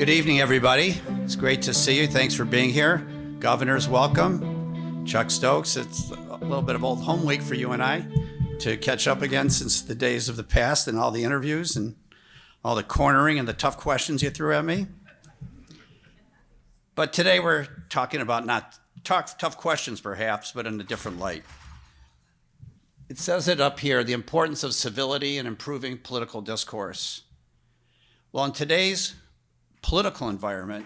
Good evening, everybody. It's great to see you. Thanks for being here. Governors, welcome. Chuck Stokes, it's a little bit of old home week for you and I to catch up again since the days of the past and all the interviews and all the cornering and the tough questions you threw at me. But today we're talking about not tough questions perhaps, but in a different light. It says it up here, the importance of civility and improving political discourse. Well, in today's political environment,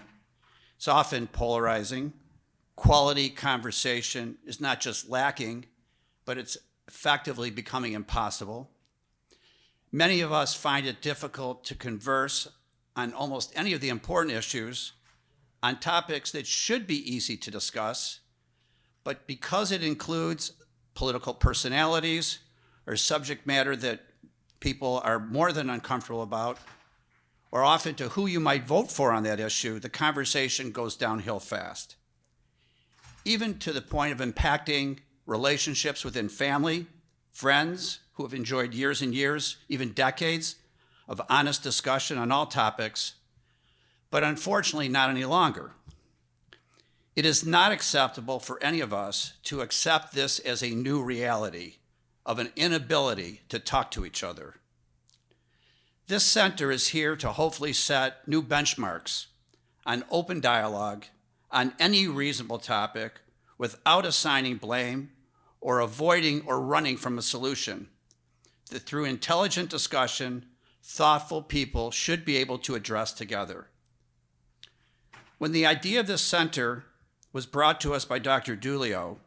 it's often polarizing. Quality conversation is not just lacking, but it's effectively becoming impossible. Many of us find it difficult to converse on almost any of the important issues on topics that should be easy to discuss, but because it includes political personalities or subject matter that people are more than uncomfortable about, or often to who you might vote for on that issue, the conversation goes downhill fast. Even to the point of impacting relationships within family, friends who have enjoyed years and years, even decades of honest discussion on all topics, but unfortunately not any longer. It is not acceptable for any of us to accept this as a new reality of an inability to talk to each other. This center is here to hopefully set new benchmarks on open dialogue on any reasonable topic without assigning blame or avoiding or running from a solution that through intelligent discussion, thoughtful people should be able to address together. When the idea of this center was brought to us by Dr. Dulio,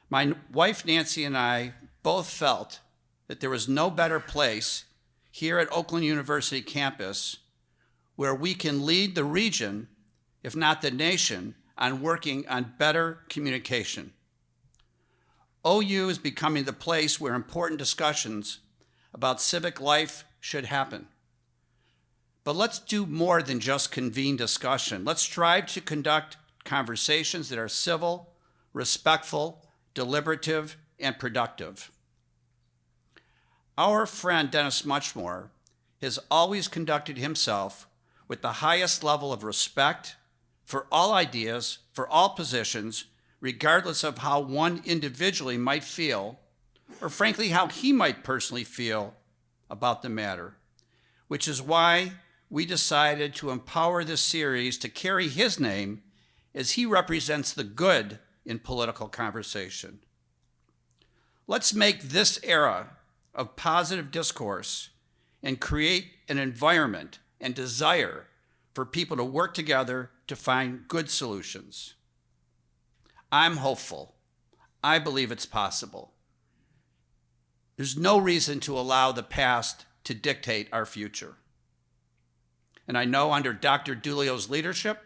my wife Nancy and I both felt that there was no better place here at Oakland University campus where we can lead the region, if not the nation, on working on better communication. OU is becoming the place where important discussions about civic life should happen. But let's do more than just convene discussion. Let's strive to conduct conversations that are civil, respectful, deliberative, and productive. Our friend Dennis Muchmore has always conducted himself with the highest level of respect for all ideas, for all positions, regardless of how one individually might feel, or frankly, how he might personally feel about the matter, which is why we decided to empower this series to carry his name as he represents the good in political conversation. Let's make this era of positive discourse and create an environment and desire for people to work together to find good solutions. I'm hopeful. I believe it's possible. There's no reason to allow the past to dictate our future. And I know under Dr. Dulio's leadership,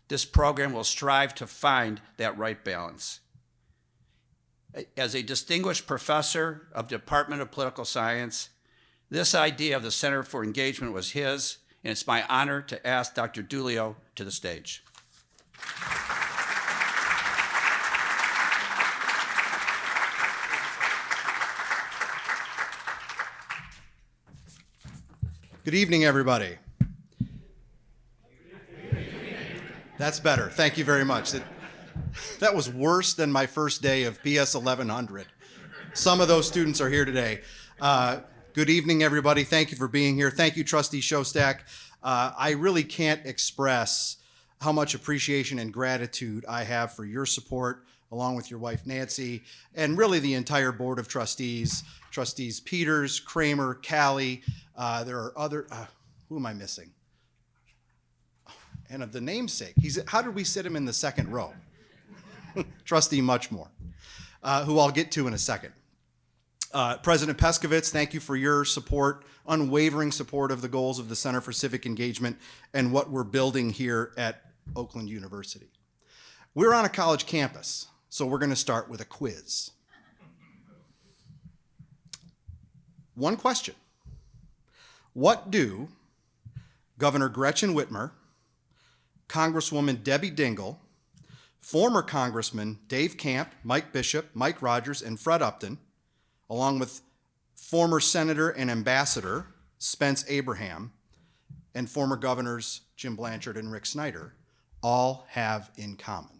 this program will strive to find that right balance. As a distinguished professor of Department of Political Science, this idea of the Center for Engagement was his, and it's my honor to ask Dr. Dulio to the stage. Good evening, everybody. That's better. Thank you very much. That was worse than my first day of PS 1100. Some of those students are here today. Good evening, everybody. Thank you for being here. Thank you, Trustee Shostak. I really can't express how much appreciation and gratitude I have for your support, along with your wife, Nancy, and really the entire Board of Trustees, Trustees Peters, Kramer, Callie. There are other, who am I missing? And of the namesake, how did we sit him in the second row? Trustee Muchmore, who I'll get to in a second. President Peskovitz, thank you for your support, unwavering support of the goals of the Center for Civic Engagement and what we're building here at Oakland University. We're on a college campus, so we're going to start with a quiz. One question. What do Governor Gretchen Whitmer, Congresswoman Debbie Dingell, former Congressman Dave Camp, Mike Bishop, Mike Rogers, and Fred Upton, along with former Senator and Ambassador Spence Abraham, and former Governors Jim Blanchard, and Rick Snyder all have in common?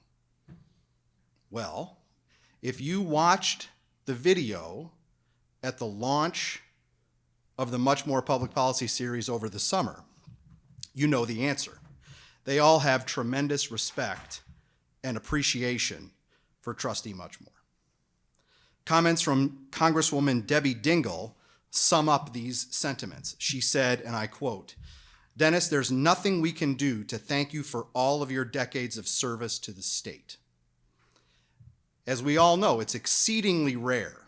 Well, if you watched the video at the launch of the Muchmore Public Policy Series over the summer, you know the answer. They all have tremendous respect and appreciation for Trustee Muchmore. Comments from Congresswoman Debbie Dingell sum up these sentiments. She said, and I quote, "Dennis, there's nothing we can do to thank you for all of your decades of service to the state." As we all know, it's exceedingly rare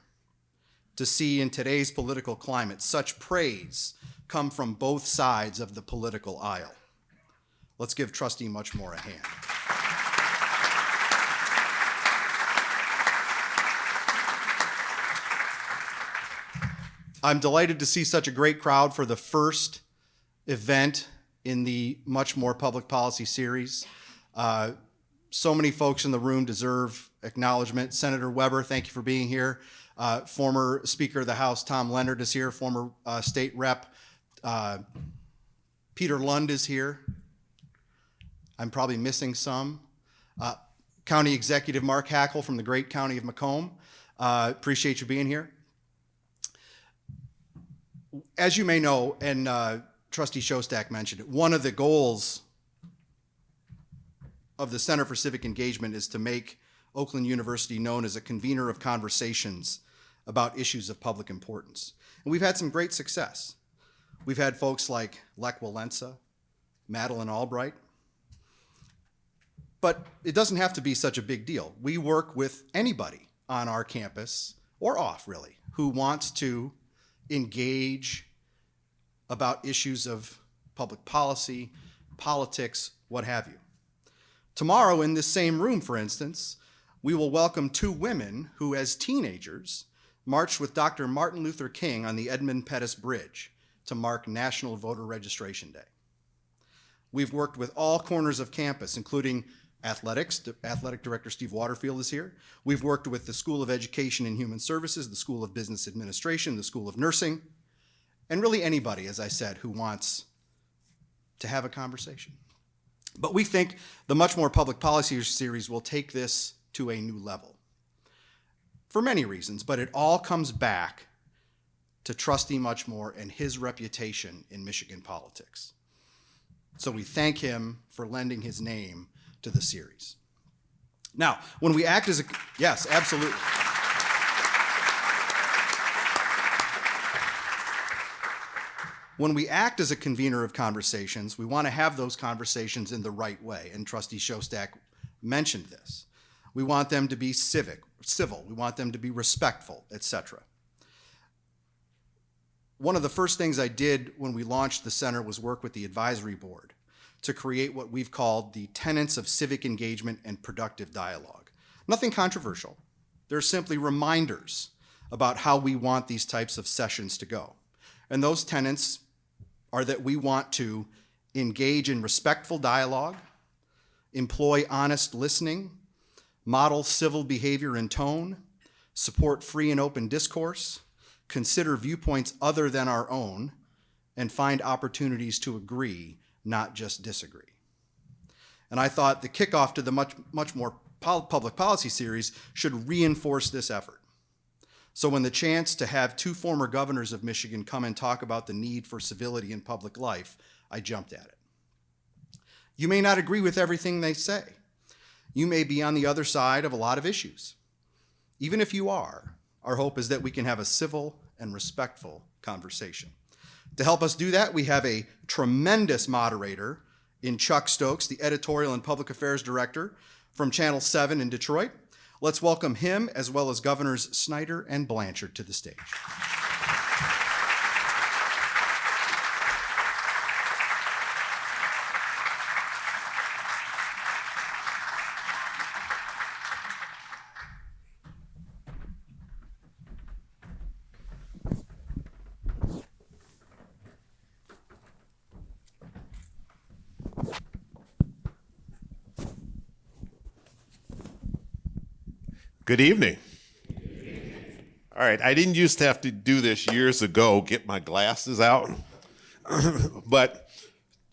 to see in today's political climate such praise come from both sides of the political aisle. Let's give Trustee Muchmore a hand. I'm delighted to see such a great crowd for the first event in the Muchmore Public Policy Series. So many folks in the room deserve acknowledgement. Senator Weber, thank you for being here. Former Speaker of the House Tom Leonard is here. Former State Rep Peter Lund is here. I'm probably missing some. County Executive Mark Hackle from the great county of Macomb. Appreciate you being here. As you may know, and Trustee Shostak mentioned it, one of the goals of the Center for Civic Engagement is to make Oakland University known as a convener of conversations about issues of public importance. And we've had some great success. We've had folks like Lech Walesa, Madeleine Albright, but it doesn't have to be such a big deal. We work with anybody on our campus, or off really, who wants to engage about issues of public policy, politics, what have you. Tomorrow in this same room, for instance, we will welcome two women who, as teenagers, marched with Dr. Martin Luther King on the Edmund Pettus Bridge to mark National Voter Registration Day. We've worked with all corners of campus, including athletics. Athletic Director Steve Waterfield is here. We've worked with the School of Education and Human Services, the School of Business Administration, the School of Nursing, and really anybody, as I said, who wants to have a conversation. But we think the Muchmore Public Policy Series will take this to a new level for many reasons, but it all comes back to Trustee Muchmore and his reputation in Michigan politics. So we thank him for lending his name to the series. Now, when we act as a, yes, absolutely. When we act as a convener of conversations, we want to have those conversations in the right way, and Trustee Shostak mentioned this. We want them to be civil, we want them to be respectful, etc. One of the first things I did when we launched the center was work with the advisory board to create what we've called the tenets of civic engagement and productive dialogue. Nothing controversial. They're simply reminders about how we want these types of sessions to go. And those tenets are that we want to engage in respectful dialogue, employ honest listening, model civil behavior and tone, support free and open discourse, consider viewpoints other than our own, and find opportunities to agree, not just disagree. And I thought the kickoff to the Muchmore Public Policy Series should reinforce this effort. So when the chance to have two former governors of Michigan come and talk about the need for civility in public life, I jumped at it. You may not agree with everything they say. You may be on the other side of a lot of issues. Even if you are, our hope is that we can have a civil and respectful conversation. To help us do that, we have a tremendous moderator in Chuck Stokes, the editorial and public affairs director from Channel 7 in Detroit. Let's welcome him, as well as Governors Snyder and Blanchard, to the stage. Good evening. All right, I didn't used to have to do this years ago, get my glasses out, but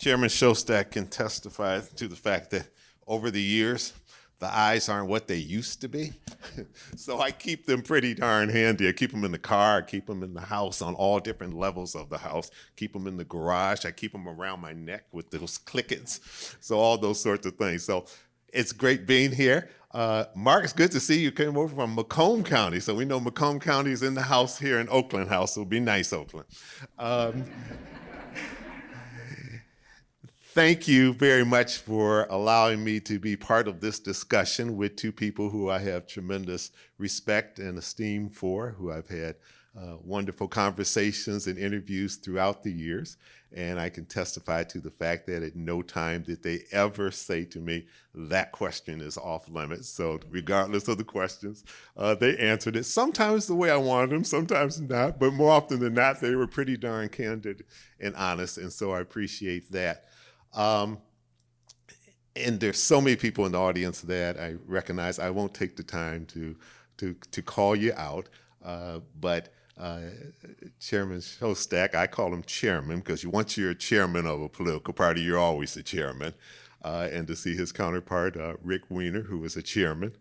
Chairman Schuette can testify to the fact that over the years, the eyes aren't what they used to be. So I keep them pretty darn handy. I keep them in the car, I keep them in the house on all different levels of the house, keep them in the garage, I keep them around my neck with those clickets. So all those sorts of things. So it's great being here. Mark, it's good to see you came over from Macomb County. So we know Macomb County is in the house here in Oakland House. So be nice, Oakland. Thank you very much for allowing me to be part of this discussion with two people who I have tremendous respect and esteem for, who I've had wonderful conversations and interviews throughout the years. And I can testify to the fact that at no time did they ever say to me, that question is off limits. So regardless of the questions, they answered it. Sometimes the way I wanted them, sometimes not, but more often than not, they were pretty darn candid and honest. And so I appreciate that. And there's so many people in the audience that I recognize. I won't take the time to call you out, but Chairman Schuette, I call him chairman because once you're a chairman of a political party, you're always a chairman. And to see his counterpart, Rick Weiner, who was a chairman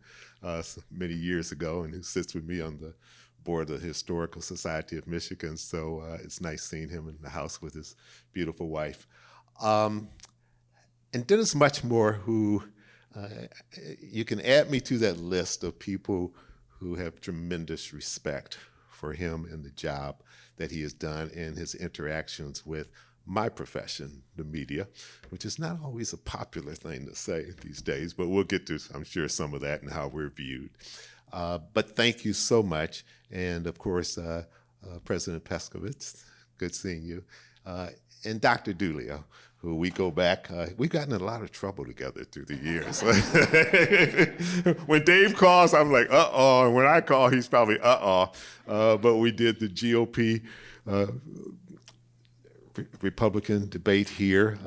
many years ago and who sits with me on the board of the Historical Society of Michigan. So it's nice seeing him in the house with his beautiful wife. And Dennis Muchmore, who you can add me to that list of people who have tremendous respect for him and the job that he has done and his interactions with my profession, the media, which is not always a popular thing to say these days, but we'll get to, I'm sure, some of that and how we're viewed. But thank you so much. And of course, President Peskowitz, good seeing you. And Dr. Dulio, who we go back, we've gotten in a lot of trouble together through the years. When Dave calls, I'm like, uh-oh, and when I call, he's probably uh-oh. But we did the GOP Republican debate here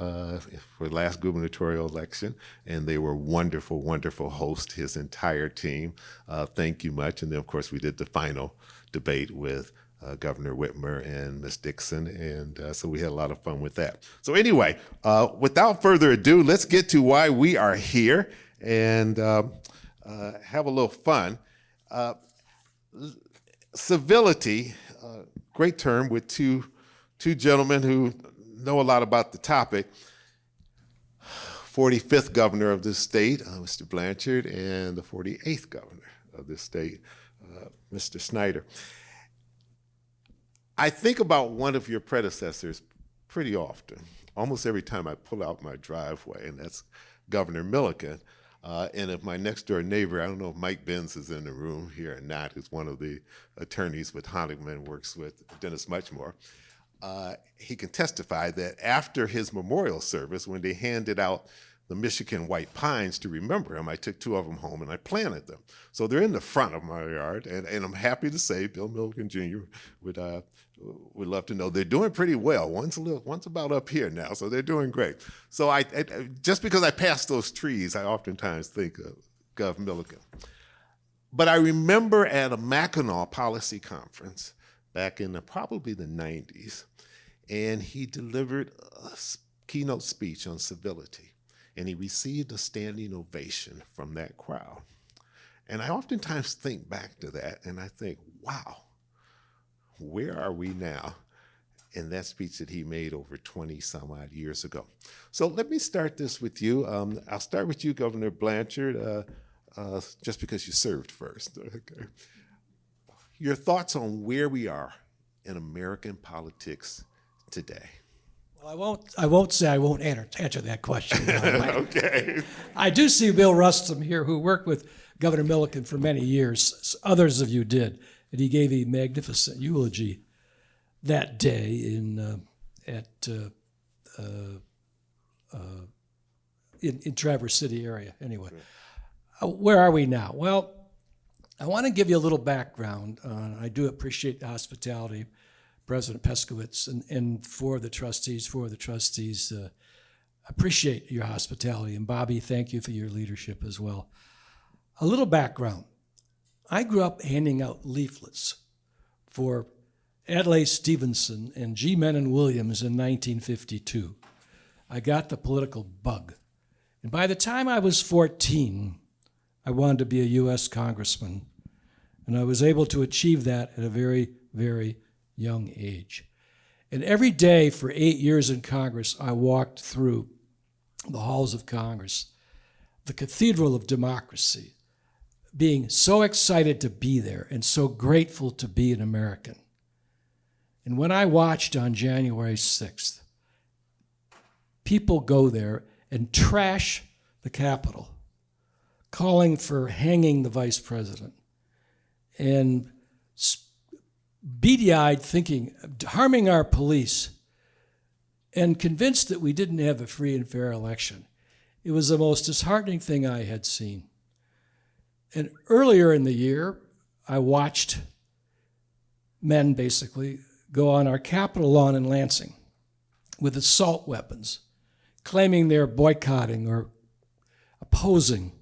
for the last gubernatorial election, and they were wonderful, wonderful hosts, his entire team. Thank you much. And then, of course, we did the final debate with Governor Whitmer and Ms. Dixon, and so we had a lot of fun with that. So anyway, without further ado, let's get to why we are here and have a little fun. Civility, great term with two gentlemen who know a lot about the topic. 45th governor of this state, Mr. Blanchard, and the 48th governor of this state, Mr. Snyder. I think about one of your predecessors pretty often, almost every time I pull out my driveway, and that's Governor Milliken. And if my next door neighbor, I don't know if Mike Benz is in the room here or not, who's one of the attorneys with Honigman, works with Dennis Muchmore, he can testify that after his memorial service, when they handed out the Michigan white pines to remember him, I took 2 of them home and I planted them. So they're in the front of my yard, and I'm happy to say Bill Milliken Jr. would love to know they're doing pretty well. One's about up here now, so they're doing great. So I just because I pass those trees, I oftentimes think of Gov. Milliken. But I remember at a Mackinac policy conference back in probably the 90s, and he delivered a keynote speech on civility. And he received a standing ovation from that crowd. And I oftentimes think back to that and I think, wow, where are we now in that speech that he made over 20 some odd years ago? So let me start this with you. I'll start with you, Governor Blanchard, just because you served first. Okay. Your thoughts on where we are in American politics today. I won't say I won't answer that question. Okay. I do see Bill Rustum here, who worked with Governor Milliken for many years. Others of you did, and he gave a magnificent eulogy that day in Traverse City area. Anyway, where are we now? Well, I want to give you a little background. I do appreciate the hospitality, President Peskowitz, and for the trustees, appreciate your hospitality. And Bobby, thank you for your leadership as well. A little background. I grew up handing out leaflets for Adlai Stevenson and G. Menon Williams in 1952. I got the political bug. And by the time I was 14, I wanted to be a U.S. congressman. And I was able to achieve that at a very, very young age. And every day for 8 years in Congress, I walked through the halls of Congress, the cathedral of democracy, being so excited to be there and so grateful to be an American. And when I watched on January 6th, people go there and trash the Capitol, calling for hanging the vice president, and beady-eyed thinking, harming our police, and convinced that we didn't have a free and fair election. It was the most disheartening thing I had seen. And earlier in the year, I watched men basically go on our Capitol lawn in Lansing with assault weapons, claiming they're boycotting or opposing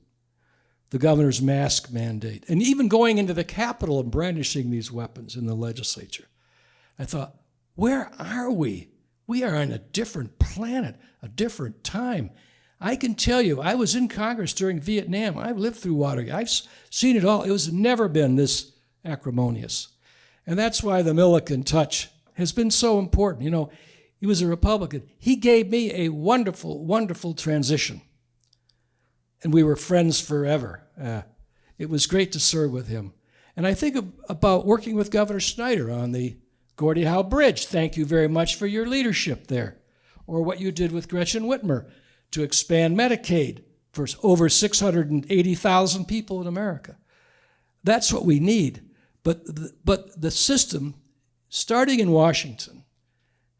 the governor's mask mandate, and even going into the Capitol and brandishing these weapons in the legislature. I thought, where are we? We are on a different planet, a different time. I can tell you, I was in Congress during Vietnam. I've lived through Watergate. I've seen it all. It has never been this acrimonious. And that's why the Milliken touch has been so important. You know, he was a Republican. He gave me a wonderful, wonderful transition. And we were friends forever. It was great to serve with him. And I think about working with Governor Snyder on the Gordie Howe Bridge. Thank you very much for your leadership there. Or what you did with Gretchen Whitmer to expand Medicaid for over 680,000 people in America. That's what we need. But the system, starting in Washington,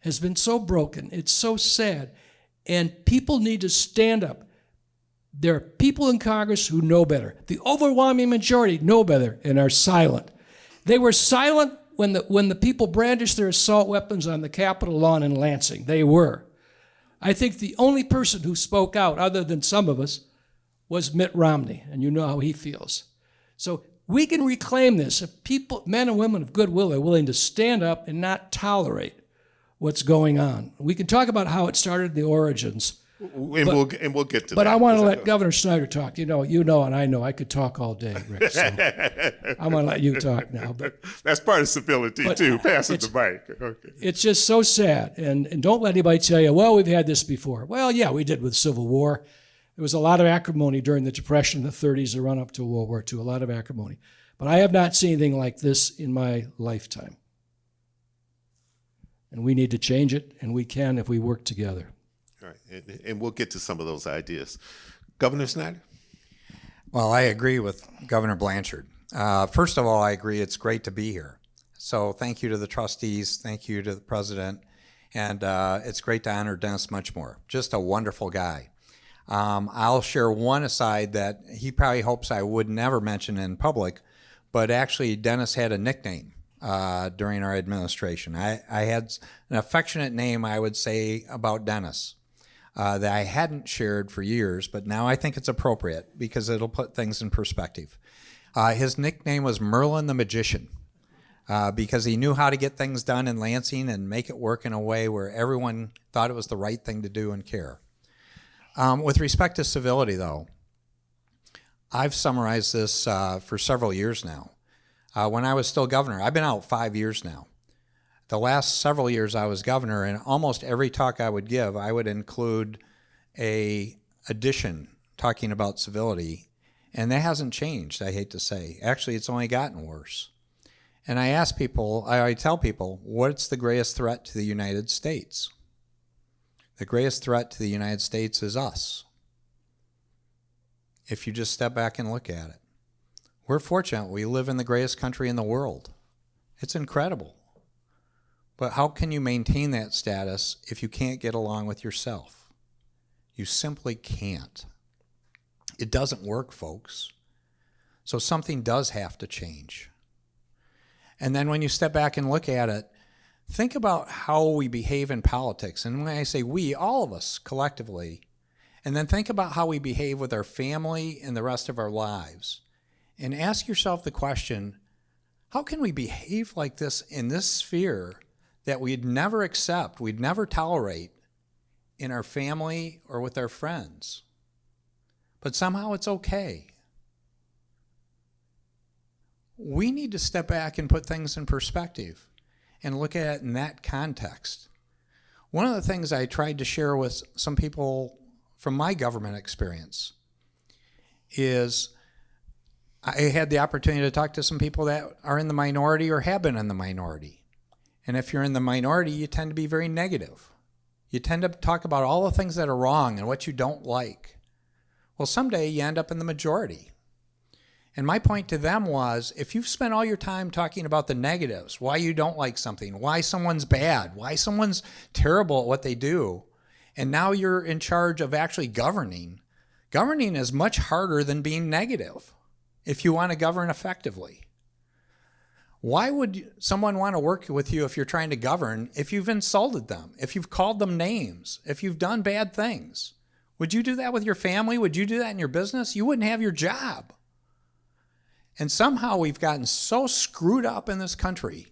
has been so broken. It's so sad. And people need to stand up. There are people in Congress who know better. The overwhelming majority know better and are silent. They were silent when the people brandished their assault weapons on the Capitol lawn in Lansing. They were. I think the only person who spoke out, other than some of us, was Mitt Romney, and you know how he feels. So we can reclaim this if people, men and women of goodwill, are willing to stand up and not tolerate what's going on. We can talk about how it started, the origins. And we'll get to that. But I want to let Governor Snyder talk. You know, and I know I could talk all day, Rick. So I'm going to let you talk now. But that's part of civility too. Passing the mic. Okay. It's just so sad, and don't let anybody tell you, well, we've had this before. Well, yeah, we did with Civil War. There was a lot of acrimony during the Depression in the 30s, the run up to World War II. A lot of acrimony, but I have not seen anything like this in my lifetime. And we need to change it, and we can if we work together. All right, and we'll get to some of those ideas. Governor Snyder? Well, I agree with Governor Blanchard. First of all, I agree it's great to be here. So thank you to the trustees, thank you to the president, and it's great to honor Dennis Muchmore. Just a wonderful guy. I'll share one aside that he probably hopes I would never mention in public, but actually Dennis had a nickname during our administration. I had an affectionate name, I would say, about Dennis. That I hadn't shared for years, but now I think it's appropriate because it'll put things in perspective. His nickname was Merlin the Magician because he knew how to get things done in Lansing and make it work in a way where everyone thought it was the right thing to do and care. With respect to civility, though, I've summarized this for several years now. When I was still governor, I've been out 5 years now. The last several years I was governor, and almost every talk I would give, I would include a addition talking about civility, and that hasn't changed, I hate to say. Actually, it's only gotten worse. And I tell people, what's the greatest threat to the United States? The greatest threat to the United States is us. If you just step back and look at it. We're fortunate. We live in the greatest country in the world. It's incredible. But how can you maintain that status if you can't get along with yourself? You simply can't. It doesn't work, folks. So something does have to change. And then when you step back and look at it, think about how we behave in politics. And when I say we, all of us collectively, and then think about how we behave with our family and the rest of our lives. And ask yourself the question, how can we behave like this in this sphere that we'd never accept, we'd never tolerate in our family or with our friends. But somehow it's okay. We need to step back and put things in perspective and look at it in that context. One of the things I tried to share with some people from my government experience is I had the opportunity to talk to some people that are in the minority or have been in the minority. And if you're in the minority, you tend to be very negative. You tend to talk about all the things that are wrong and what you don't like. Well, someday you end up in the majority. And my point to them was, if you've spent all your time talking about the negatives, why you don't like something, why someone's bad, why someone's terrible at what they do, and now you're in charge of actually governing is much harder than being negative if you want to govern effectively. Why would someone want to work with you if you're trying to govern if you've insulted them, if you've called them names, if you've done bad things? Would you do that with your family? Would you do that in your business? You wouldn't have your job. And somehow we've gotten so screwed up in this country.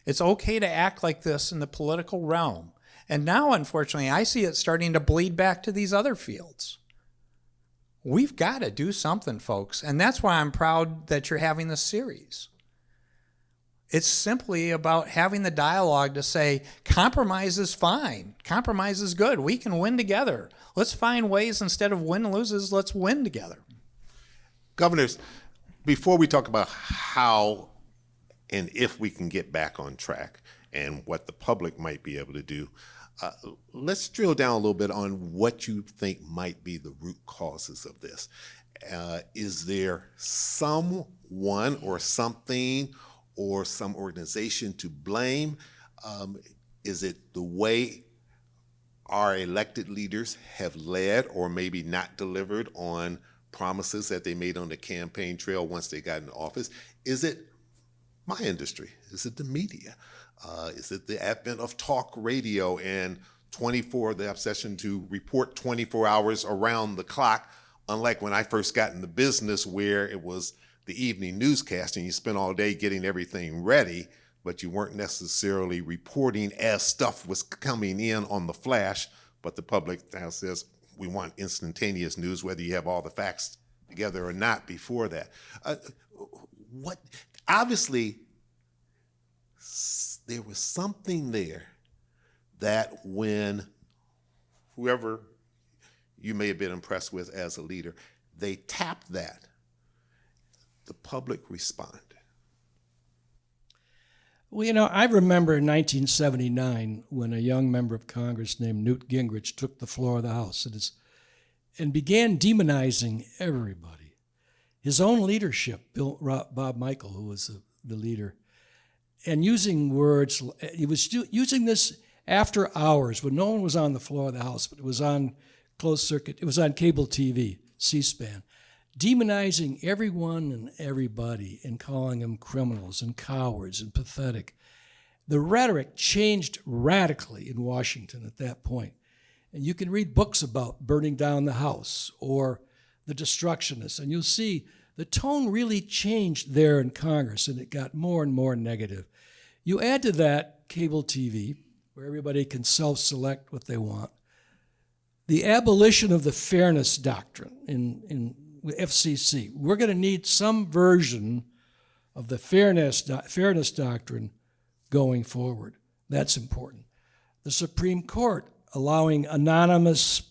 It's okay to act like this in the political realm. And now, unfortunately, I see it starting to bleed back to these other fields. We've got to do something, folks. And that's why I'm proud that you're having this series. It's simply about having the dialogue to say, compromise is fine. Compromise is good. We can win together. Let's find ways, instead of win-loses, let's win together. Governors, before we talk about how and if we can get back on track and what the public might be able to do, let's drill down a little bit on what you think might be the root causes of this. Is there someone or something or some organization to blame? Is it the way our elected leaders have led or maybe not delivered on promises that they made on the campaign trail once they got in office? Is it my industry? Is it the media? Is it the advent of talk radio and the obsession to report 24 hours around the clock, unlike when I first got in the business where it was the evening newscast and you spent all day getting everything ready, but you weren't necessarily reporting as stuff was coming in on the flash. But the public now says, we want instantaneous news, whether you have all the facts together or not before that. Obviously, there was something there that when whoever you may have been impressed with as a leader, they tapped that, the public responded. Well, I remember in 1979 when a young member of Congress named Newt Gingrich took the floor of the House and began demonizing everybody. His own leadership, Bob Michael, who was the leader, and using words, he was using this after hours when no one was on the floor of the House, but it was on closed circuit, it was on cable TV, C-SPAN, demonizing everyone and everybody and calling them criminals and cowards and pathetic. The rhetoric changed radically in Washington at that point. And you can read books about burning down the house or the destructionists, and you'll see the tone really changed there in Congress, and it got more and more negative. You add to that cable TV, where everybody can self-select what they want, the abolition of the fairness doctrine in FCC. We're going to need some version of the fairness doctrine going forward. That's important. The Supreme Court allowing anonymous,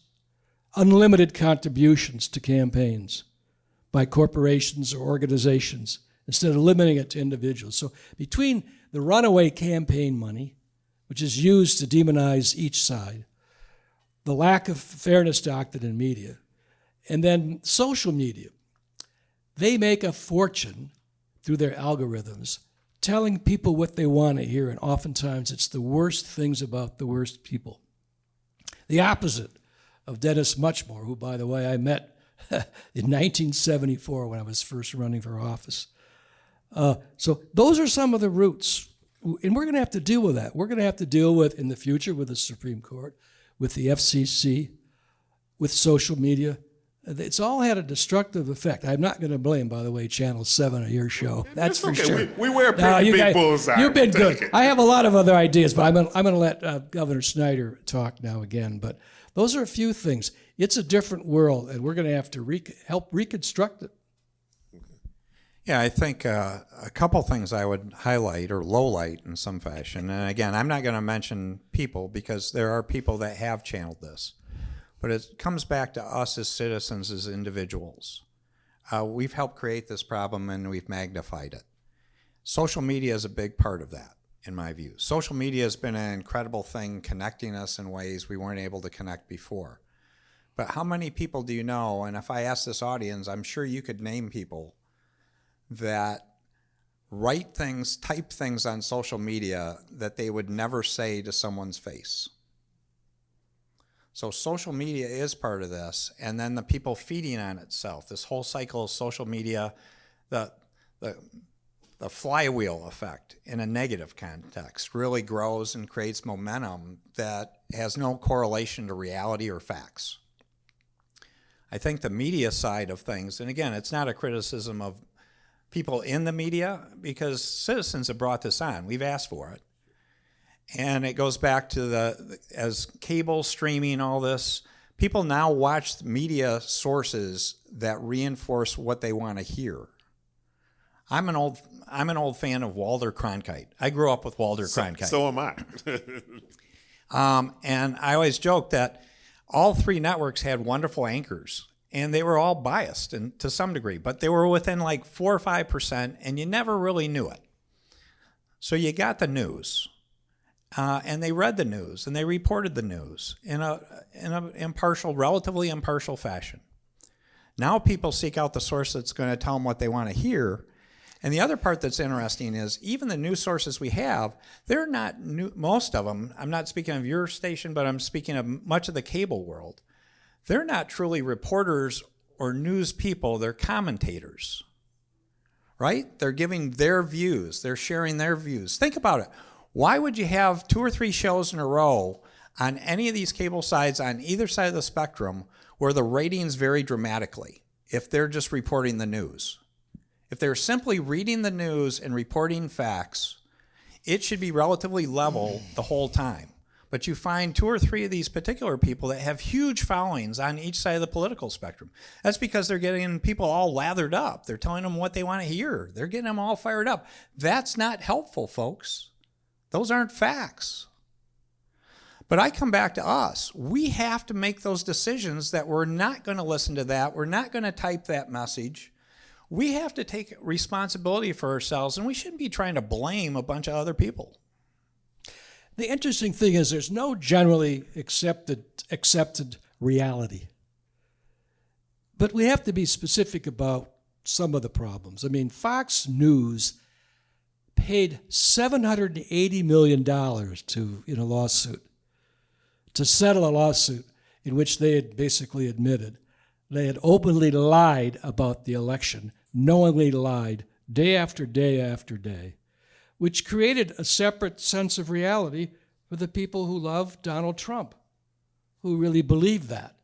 unlimited contributions to campaigns by corporations or organizations instead of limiting it to individuals. So between the runaway campaign money, which is used to demonize each side, the lack of fairness doctrine in media, and then social media, they make a fortune through their algorithms telling people what they want to hear, and oftentimes it's the worst things about the worst people. The opposite of Dennis Muchmore, who, by the way, I met in 1974 when I was first running for office. So those are some of the roots, and we're going to have to deal with that. We're going to have to deal with, in the future, with the Supreme Court, with the FCC, with social media. It's all had a destructive effect. I'm not going to blame, by the way, Channel 7 of your show. That's for sure. We wear pretty big bullseye. You've been good. I have a lot of other ideas, but I'm going to let Governor Snyder talk now again. But Those are a few things. It's a different world, and we're going to have to help reconstruct it. Yeah, I think a couple things I would highlight or lowlight in some fashion. And again, I'm not going to mention people because there are people that have channeled this. But it comes back to us as citizens, as individuals. We've helped create this problem and we've magnified it. Social media is a big part of that, in my view. Social media has been an incredible thing connecting us in ways we weren't able to connect before. But how many people do you know, and if I ask this audience, I'm sure you could name people that write things, type things on social media that they would never say to someone's face. So social media is part of this, and then the people feeding on itself, this whole cycle of social media, the flywheel effect in a negative context really grows and creates momentum that has no correlation to reality or facts. I think the media side of things, and again, it's not a criticism of people in the media because citizens have brought this on. We've asked for it. And it goes back to as cable, streaming, all this, people now watch media sources that reinforce what they want to hear. I'm an old fan of Walter Cronkite. I grew up with Walter Cronkite. So am I. And I always joke that all three networks had wonderful anchors. And they were all biased and to some degree, but they were within like 4 or 5%, and you never really knew it. So you got the news, and they read the news, and they reported the news in a impartial, relatively impartial fashion. Now people seek out the source that's going to tell them what they want to hear. And the other part that's interesting is even the news sources we have, they're not new, most of them. I'm not speaking of your station, but I'm speaking of much of the cable world. They're not truly reporters or news people, they're commentators, right? They're giving their views, they're sharing their views. Think about it. Why would you have 2 or 3 shows in a row on any of these cable sides on either side of the spectrum where the ratings vary dramatically if they're just reporting the news? If they're simply reading the news and reporting facts, it should be relatively level the whole time. But you find 2 or 3 of these particular people that have huge followings on each side of the political spectrum. That's because they're getting people all lathered up. They're telling them what they want to hear. They're getting them all fired up. That's not helpful, folks. Those aren't facts. But I come back to us. We have to make those decisions that we're not going to listen to that. We're not going to type that message. We have to take responsibility for ourselves, and we shouldn't be trying to blame a bunch of other people. The interesting thing is there's no generally accepted reality. But we have to be specific about some of the problems. I mean, Fox News paid $780 million in a lawsuit, to settle a lawsuit in which they had basically admitted they had openly lied about the election, knowingly lied day after day after day, which created a separate sense of reality for the people who love Donald Trump, who really believe that.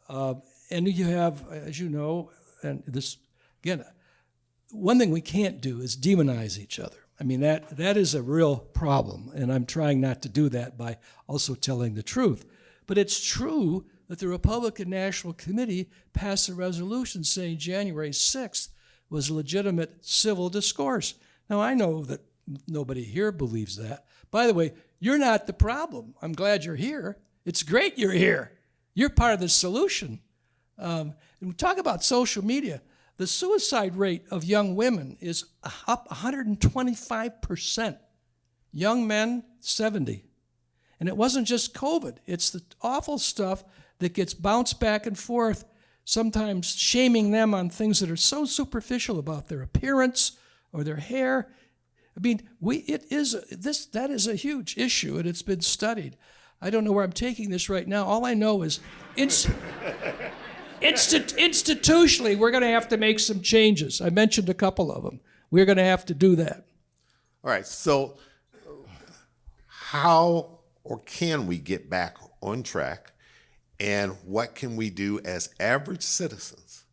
And you have, as you know, and this, again, one thing we can't do is demonize each other. I mean, that is a real problem, and I'm trying not to do that by also telling the truth. But it's true that the Republican National Committee passed a resolution saying January 6th was legitimate civil discourse. Now, I know that nobody here believes that. By the way, you're not the problem. I'm glad you're here. It's great you're here. You're part of the solution. And we talk about social media. The suicide rate of young women is up 125%. Young men, 70%. And it wasn't just COVID. It's the awful stuff that gets bounced back and forth, sometimes shaming them on things that are so superficial about their appearance or their hair. I mean, that is a huge issue, and it's been studied. I don't know where I'm taking this right now. All I know is institutionally, we're going to have to make some changes. I mentioned a couple of them. We're going to have to do that. All right, so how or can we get back on track, and what can we do as average citizens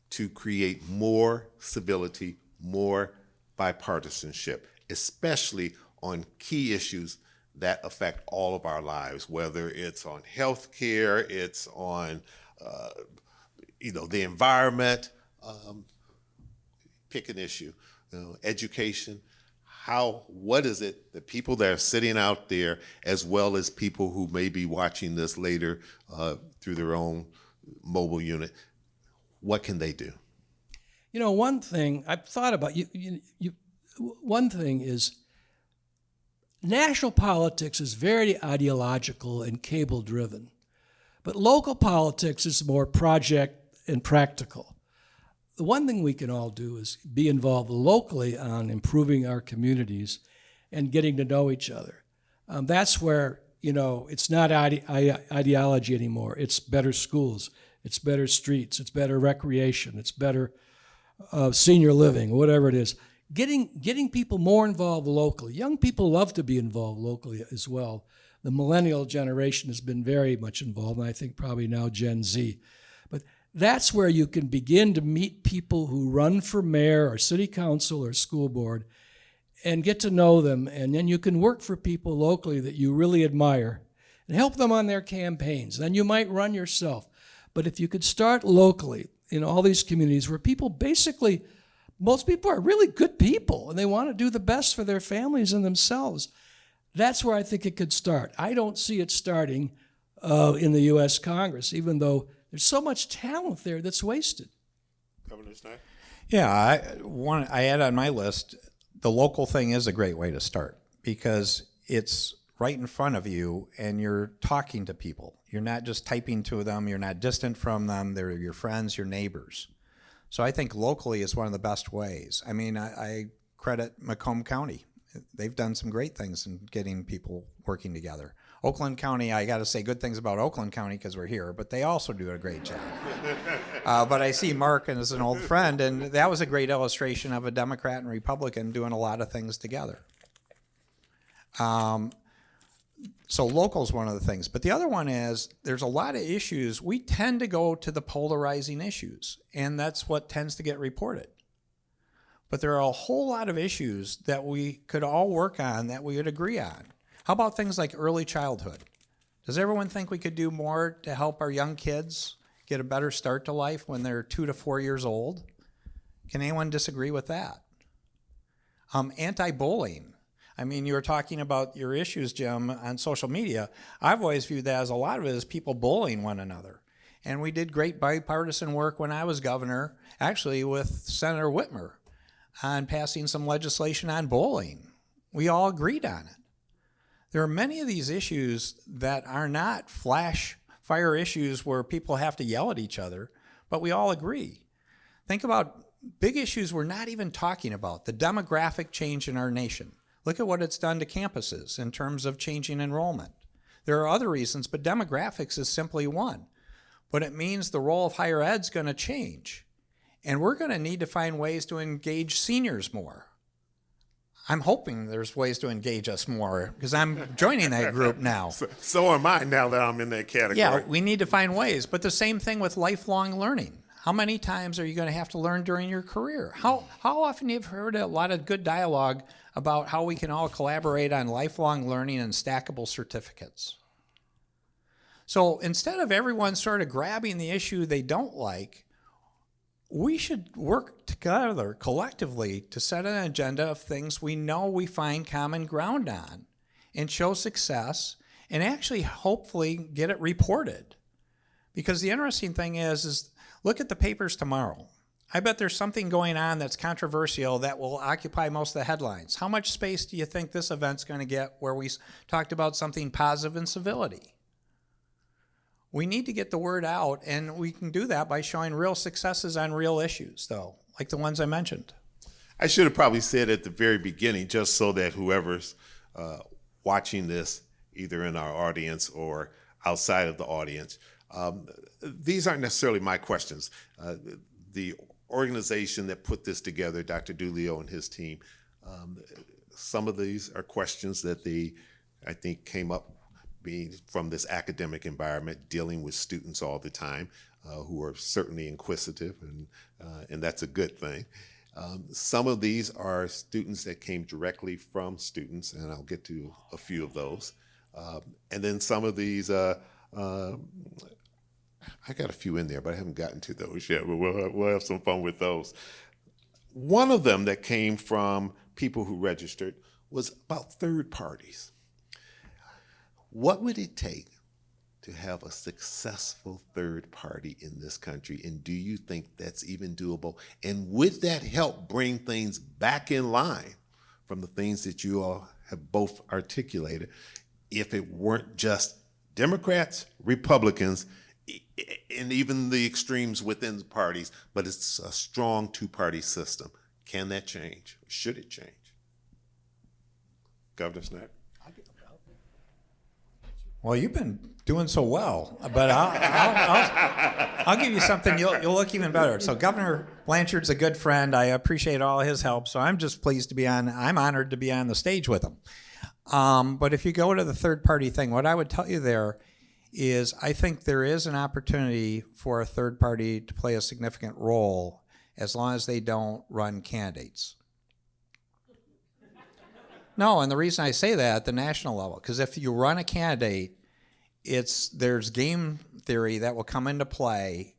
to create more civility, more bipartisanship, especially on key issues that affect all of our lives, whether it's on healthcare, it's on the environment. Pick an issue, education. What is it that people that are sitting out there, as well as people who may be watching this later through their own mobile unit, what can they do? One thing I've thought about, one thing is national politics is very ideological and cable driven, but local politics is more project and practical. The one thing we can all do is be involved locally on improving our communities and getting to know each other. That's where, it's not ideology anymore. It's better schools, it's better streets, it's better recreation, it's better senior living, whatever it is. Getting people more involved locally. Young people love to be involved locally as well. The millennial generation has been very much involved, and I think probably now Gen Z. But that's where you can begin to meet people who run for mayor or city council or school board and get to know them, and then you can work for people locally that you really admire and help them on their campaigns. Then you might run yourself. But if you could start locally in all these communities where most people are really good people and they want to do the best for their families and themselves, that's where I think it could start. I don't see it starting in the U.S. Congress, even though there's so much talent there that's wasted. Governor Snyder? Yeah, I add on my list, the local thing is a great way to start because it's right in front of you and you're talking to people. You're not just typing to them. You're not distant from them. They're your friends, your neighbors. So I think locally is one of the best ways. I mean, I credit Macomb County. They've done some great things in getting people working together. Oakland County, I got to say good things about Oakland County because we're here, but they also do a great job. But I see Mark as an old friend, and that was a great illustration of a Democrat and Republican doing a lot of things together. So local is one of the things. But the other one is there's a lot of issues. We tend to go to the polarizing issues, and that's what tends to get reported. But there are a whole lot of issues that we could all work on that we would agree on. How about things like early childhood? Does everyone think we could do more to help our young kids get a better start to life when they're 2 to 4 years old? Can anyone disagree with that? Anti-bullying. I mean, you were talking about your issues, Jim, on social media. I've always viewed that as a lot of it is people bullying one another. And we did great bipartisan work when I was governor, actually with Senator Whitmer, on passing some legislation on bullying. We all agreed on it. There are many of these issues that are not flash fire issues where people have to yell at each other, but we all agree. Think about big issues we're not even talking about, the demographic change in our nation. Look at what it's done to campuses in terms of changing enrollment. There are other reasons, but demographics is simply one. But it means the role of higher ed is going to change. And we're going to need to find ways to engage seniors more. I'm hoping there's ways to engage us more because I'm joining that group now. So am I now that I'm in that category. Yeah, we need to find ways. But the same thing with lifelong learning. How many times are you going to have to learn during your career? How often have you heard a lot of good dialogue about how we can all collaborate on lifelong learning and stackable certificates? So instead of everyone sort of grabbing the issue they don't like, we should work together collectively to set an agenda of things we know we find common ground on and show success and actually hopefully get it reported. Because the interesting thing is look at the papers tomorrow. I bet there's something going on that's controversial that will occupy most of the headlines. How much space do you think this event's going to get where we talked about something positive and civility? We need to get the word out, and we can do that by showing real successes on real issues, though, like the ones I mentioned. I should have probably said at the very beginning, just so that whoever's watching this, either in our audience or outside of the audience, these aren't necessarily my questions. The organization that put this together, Dr. DeLeo and his team, some of these are questions that I think came up being from this academic environment, dealing with students all the time, who are certainly inquisitive, and that's a good thing. Some of these are students that came directly from students, and I'll get to a few of those. And then some of these, I got a few in there, but I haven't gotten to those yet, but we'll have some fun with those. One of them that came from people who registered was about third parties. What would it take to have a successful third party in this country? And do you think that's even doable? And would that help bring things back in line from the things that you all have both articulated if it weren't just Democrats, Republicans, and even the extremes within the parties, but it's a strong two-party system? Can that change? Should it change? Governor Snyder? Well, you've been doing so well, but I'll give you something. You'll look even better. So Governor Blanchard's a good friend. I appreciate all his help. So I'm just pleased to be on. I'm honored to be on the stage with him. But if you go to the third party thing, what I would tell you there is I think there is an opportunity for a third party to play a significant role as long as they don't run candidates. No, and the reason I say that at the national level, because if you run a candidate, there's game theory that will come into play,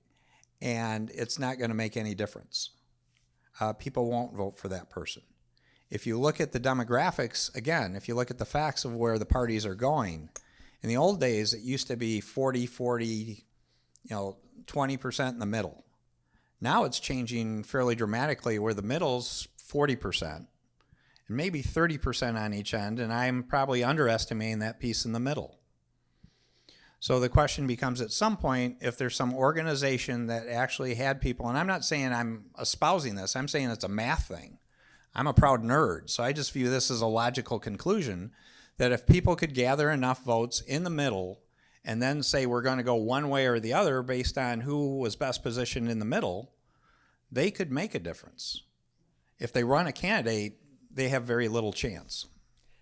and it's not going to make any difference. People won't vote for that person. If you look at the demographics, again, if you look at the facts of where the parties are going, in the old days, it used to be 40, 20% in the middle. Now it's changing fairly dramatically where the middle's 40%. And maybe 30% on each end, and I'm probably underestimating that piece in the middle. So the question becomes at some point, if there's some organization that actually had people, and I'm not saying I'm espousing this, I'm saying it's a math thing. I'm a proud nerd, so I just view this as a logical conclusion that if people could gather enough votes in the middle and then say we're going to go one way or the other based on who was best positioned in the middle, they could make a difference. If they run a candidate, they have very little chance.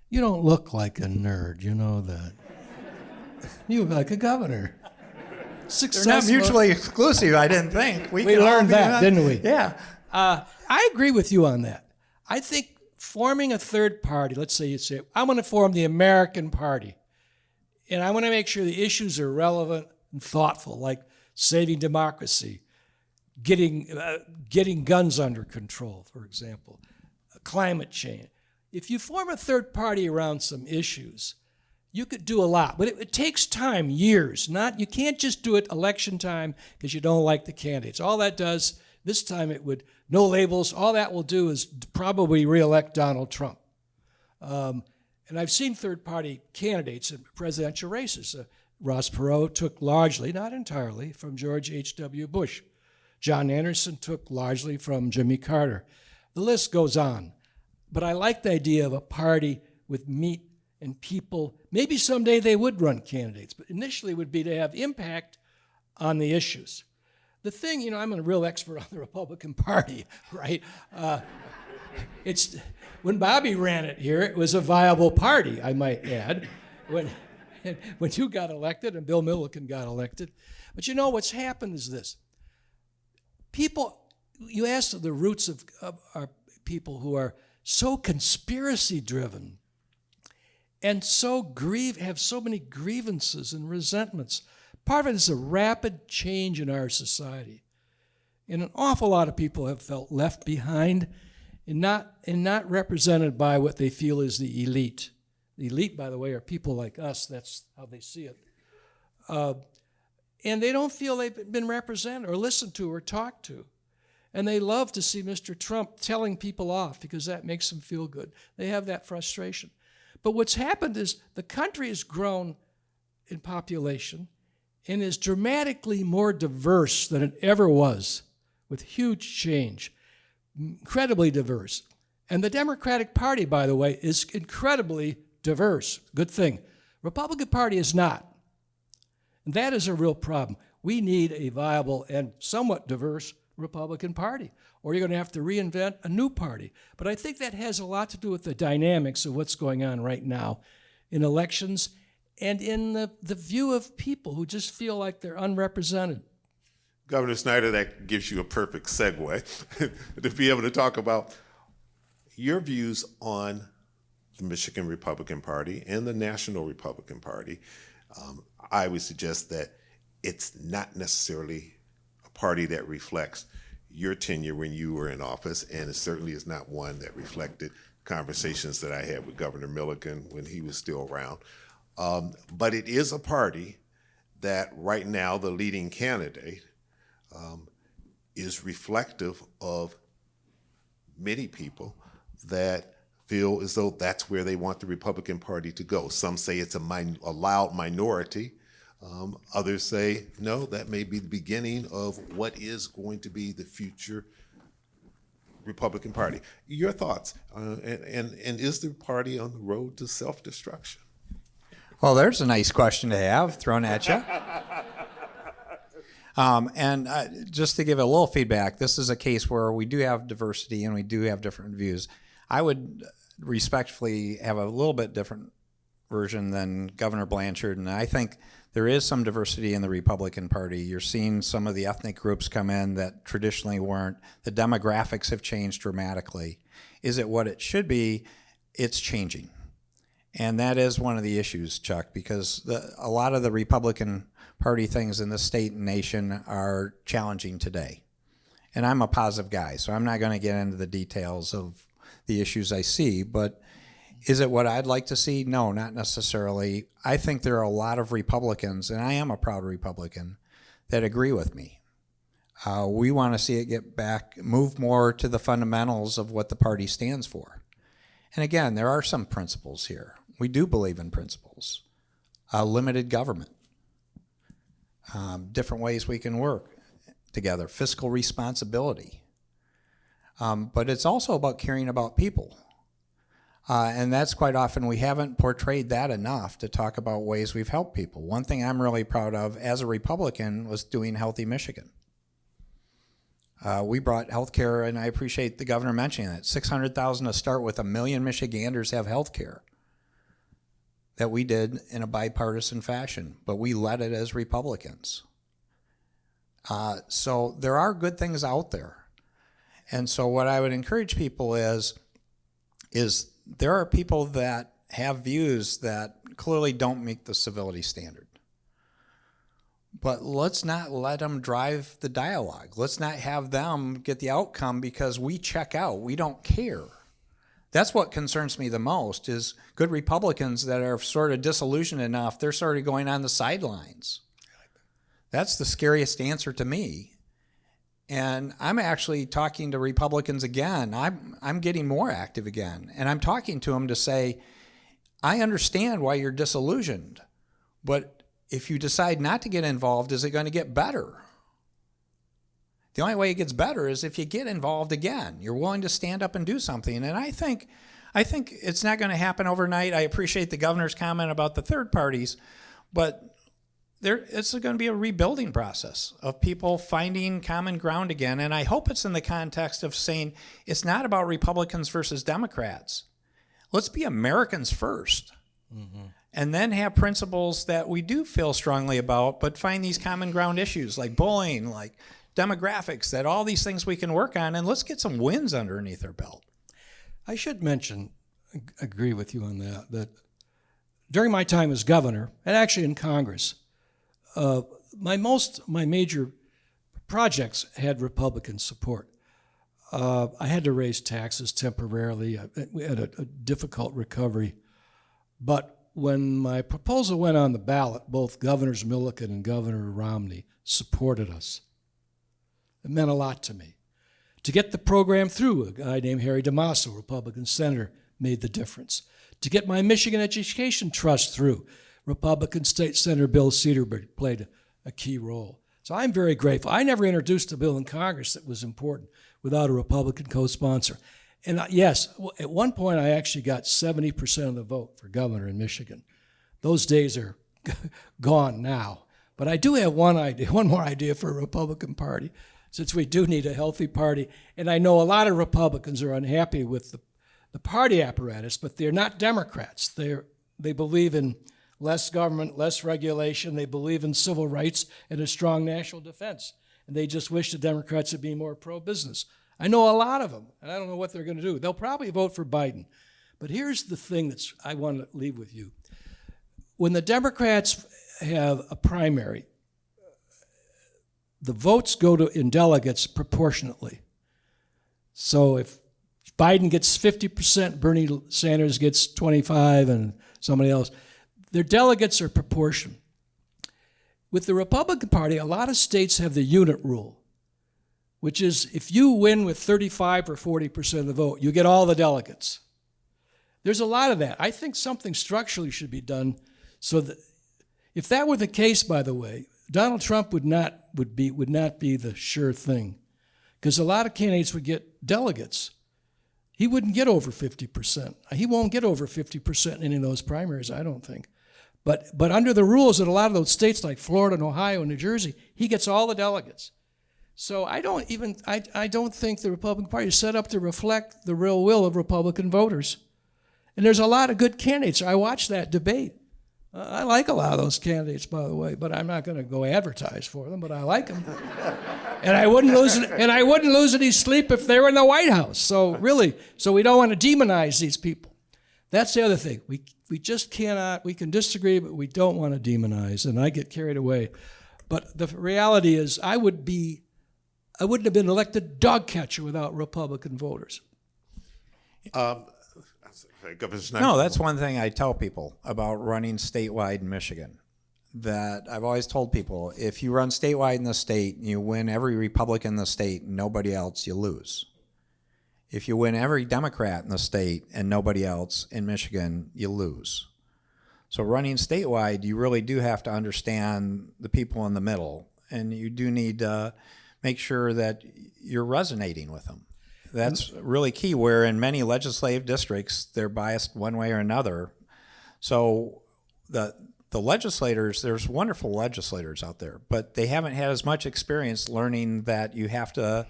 You don't look like a nerd, you know that. You look like a governor. They're not mutually exclusive, I didn't think. We learned that, didn't we? Yeah. I agree with you on that. I think forming a third party, let's say you say, I'm going to form the American Party, and I want to make sure the issues are relevant and thoughtful, like saving democracy, getting guns under control, for example, climate change. If you form a third party around some issues, you could do a lot, but it takes time, years. You can't just do it election time because you don't like the candidates. All that does, this time it would, no labels, all that will do is probably reelect Donald Trump. And I've seen third party candidates in presidential races. Ross Perot took largely, not entirely, from George H.W. Bush. John Anderson took largely from Jimmy Carter. The list goes on. But I like the idea of a party with meat and people. Maybe someday they would run candidates, but initially would be to have impact on the issues. The thing, I'm a real expert on the Republican Party, right? When Bobby ran it here, it was a viable party, I might add, when you got elected and Bill Milliken got elected. But what's happened is this. You ask the roots of our people who are so conspiracy-driven and have so many grievances and resentments. Part of it is a rapid change in our society. And an awful lot of people have felt left behind and not represented by what they feel is the elite. The elite, by the way, are people like us. That's how they see it. And they don't feel they've been represented or listened to or talked to. And they love to see Mr. Trump telling people off because that makes them feel good. They have that frustration. But what's happened is the country has grown in population and is dramatically more diverse than it ever was, with huge change, incredibly diverse. And the Democratic Party, by the way, is incredibly diverse. Good thing. Republican Party is not. And that is a real problem. We need a viable and somewhat diverse Republican Party, or you're going to have to reinvent a new party. But I think that has a lot to do with the dynamics of what's going on right now in elections and in the view of people who just feel like they're unrepresented. Governor Snyder, that gives you a perfect segue to be able to talk about your views on the Michigan Republican Party and the National Republican Party. I would suggest that it's not necessarily a party that reflects your tenure when you were in office, and it certainly is not one that reflected conversations that I had with Governor Milliken when he was still around. But it is a party that right now the leading candidate is reflective of many people that feel as though that's where they want the Republican Party to go. Some say it's a loud minority. Others say, no, that may be the beginning of what is going to be the future Republican Party. Your thoughts, and is the party on the road to self-destruction? Well, there's a nice question to have thrown at you. Just to give a little feedback, this is a case where we do have diversity and we do have different views. I would respectfully have a little bit different version than Governor Blanchard, and I think there is some diversity in the Republican Party. You're seeing some of the ethnic groups come in that traditionally weren't. The demographics have changed dramatically. Is it what it should be? It's changing. And that is one of the issues, Chuck, because a lot of the Republican Party things in the state and nation are challenging today. And I'm a positive guy, so I'm not going to get into the details of the issues I see, but is it what I'd like to see? No, not necessarily. I think there are a lot of Republicans, and I am a proud Republican, that agree with me. We want to see it move more to the fundamentals of what the party stands for. And again, there are some principles here. We do believe in principles. Limited government. Different ways we can work together. Fiscal responsibility. But it's also about caring about people. And that's quite often, we haven't portrayed that enough to talk about ways we've helped people. One thing I'm really proud of as a Republican was doing Healthy Michigan. We brought health care, and I appreciate the governor mentioning that. $600,000 to start with. 1 million Michiganders have health care that we did in a bipartisan fashion, but we led it as Republicans. So there are good things out there. And so what I would encourage people is there are people that have views that clearly don't meet the civility standard. But let's not let them drive the dialogue. Let's not have them get the outcome because we check out. We don't care. That's what concerns me the most is good Republicans that are sort of disillusioned enough, they're sort of going on the sidelines. That's the scariest answer to me. And I'm actually talking to Republicans again. I'm getting more active again. And I'm talking to them to say, I understand why you're disillusioned, but if you decide not to get involved, is it going to get better? The only way it gets better is if you get involved again. You're willing to stand up and do something. And I think it's not going to happen overnight. I appreciate the governor's comment about the third parties, but it's going to be a rebuilding process of people finding common ground again. And I hope it's in the context of saying it's not about Republicans versus Democrats. Let's be Americans first. Mm-hmm. And then have principles that we do feel strongly about, but find these common ground issues like bullying, like demographics, that all these things we can work on, and let's get some wins underneath our belt. I should agree with you on that during my time as governor, and actually in Congress, my major projects had Republican support. I had to raise taxes temporarily. We had a difficult recovery. But when my proposal went on the ballot, both Governors Milliken and Governor Romney supported us. It meant a lot to me. To get the program through, a guy named Harry DeMasso, Republican senator, made the difference. To get my Michigan Education Trust through, Republican State Senator Bill Cederberg played a key role. So I'm very grateful. I never introduced a bill in Congress that was important without a Republican co-sponsor. And yes, at one point I actually got 70% of the vote for governor in Michigan. Those days are gone now. But I do have one more idea for a Republican Party, since we do need a healthy party. And I know a lot of Republicans are unhappy with the party apparatus, but they're not Democrats. They believe in less government, less regulation. They believe in civil rights and a strong national defense. and they just wish the Democrats would be more pro-business. I know a lot of them, and I don't know what they're going to do. They'll probably vote for Biden. But here's the thing that's I want to leave with you. When the Democrats have a primary, the votes go to in delegates proportionately. So if Biden gets 50%, Bernie Sanders gets 25, and somebody else, their delegates are proportion. With the Republican Party, a lot of states have the unit rule, which is if you win with 35 or 40% of the vote, you get all the delegates. There's a lot of that. I think something structurally should be done so that if that were the case, by the way, Donald Trump would not be the sure thing, because a lot of candidates would get delegates. He wouldn't get over 50%. He won't get over 50% in any of those primaries, I don't think. But under the rules in a lot of those states like Florida and Ohio and New Jersey, he gets all the delegates. So I don't think the Republican Party is set up to reflect the real will of Republican voters. And there's a lot of good candidates. I watched that debate. I like a lot of those candidates, by the way, but I'm not going to go advertise for them, but I like them. And I wouldn't lose any sleep if they were in the White House. So really, we don't want to demonize these people. That's the other thing. We just cannot, we can disagree, but we don't want to demonize, and I get carried away. But the reality is I wouldn't have been elected dog catcher without Republican voters. Governor Snyder. No, that's one thing I tell people about running statewide in Michigan. That I've always told people, if you run statewide in the state, you win every Republican in the state and nobody else, you lose. If you win every Democrat in the state and nobody else in Michigan, you lose. So running statewide, you really do have to understand the people in the middle, and you do need to make sure that you're resonating with them. That's really key, where in many legislative districts, they're biased one way or another. So the legislators, there's wonderful legislators out there, but they haven't had as much experience learning that you have to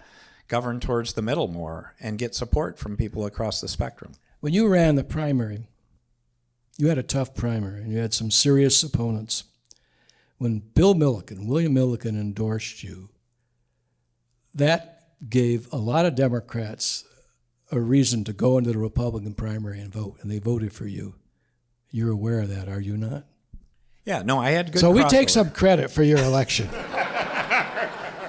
govern towards the middle more and get support from people across the spectrum. When you ran the primary, you had a tough primary, and you had some serious opponents. When William Milliken endorsed you, that gave a lot of Democrats a reason to go into the Republican primary and vote, and they voted for you. You're aware of that, are you not? Yeah, no, I had good. So we take crossover. some credit for your election.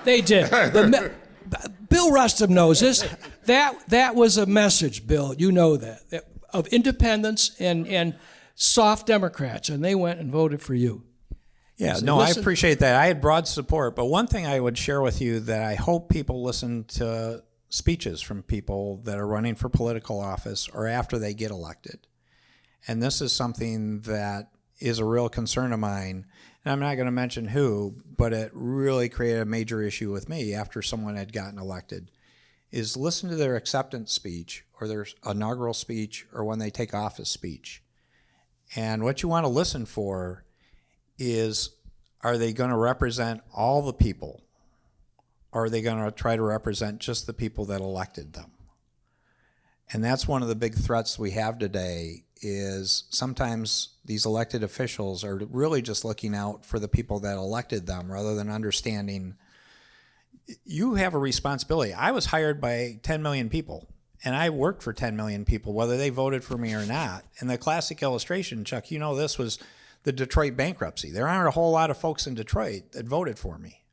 They did. Bill Rustum knows this. That was a message, Bill. You know that of independence and soft Democrats, and they went and voted for you. Yeah, So no, listen- I appreciate that. I had broad support, but one thing I would share with you that I hope people listen to speeches from people that are running for political office or after they get elected. And this is something that is a real concern of mine. And I'm not going to mention who, but it really created a major issue with me after someone had gotten elected, is listen to their acceptance speech or their inaugural speech or when they take office speech. And what you want to listen for is, are they going to represent all the people, or are they going to try to represent just the people that elected them? And that's one of the big threats we have today, is sometimes these elected officials are really just looking out for the people that elected them rather than understanding you have a responsibility. I was hired by 10 million people, and I worked for 10 million people, whether they voted for me or not. And the classic illustration, Chuck, you know, this was the Detroit bankruptcy. There aren't a whole lot of folks in Detroit that voted for me,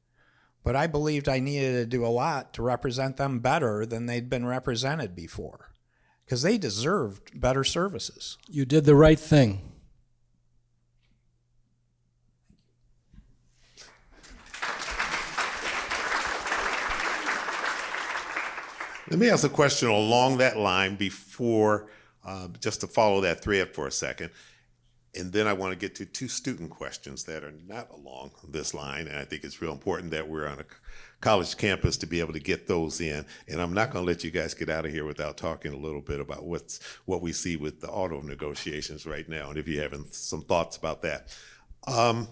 but I believed I needed to do a lot to represent them better than they'd been represented before, because they deserved better services. You did the right thing. Let me ask a question along that line before, just to follow that thread for a second. And then I want to get to two student questions that are not along this line. And I think it's real important that we're on a college campus to be able to get those in. And I'm not going to let you guys get out of here without talking a little bit about what we see with the auto negotiations right now. And if you're having some thoughts about that. One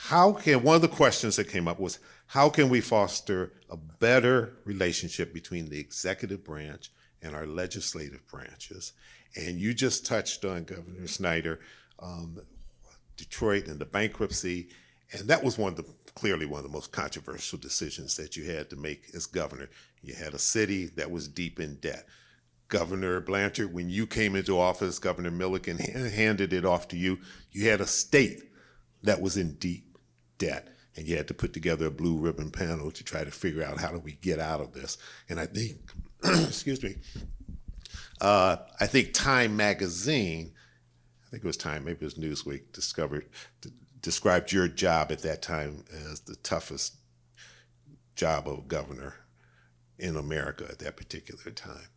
of the questions that came up was, how can we foster a better relationship between the executive branch and our legislative branches? And you just touched on, Governor Snyder, Detroit and the bankruptcy. And that was clearly one of the most controversial decisions that you had to make as governor. You had a city that was deep in debt. Governor Blanchard, when you came into office, Governor Milliken handed it off to you. You had a state that was in deep debt, and you had to put together a blue ribbon panel to try to figure out how do we get out of this. And I think, excuse me, I think Time magazine, I think it was Time, maybe it was Newsweek, described your job at that time as the toughest job of a governor in America at that particular time.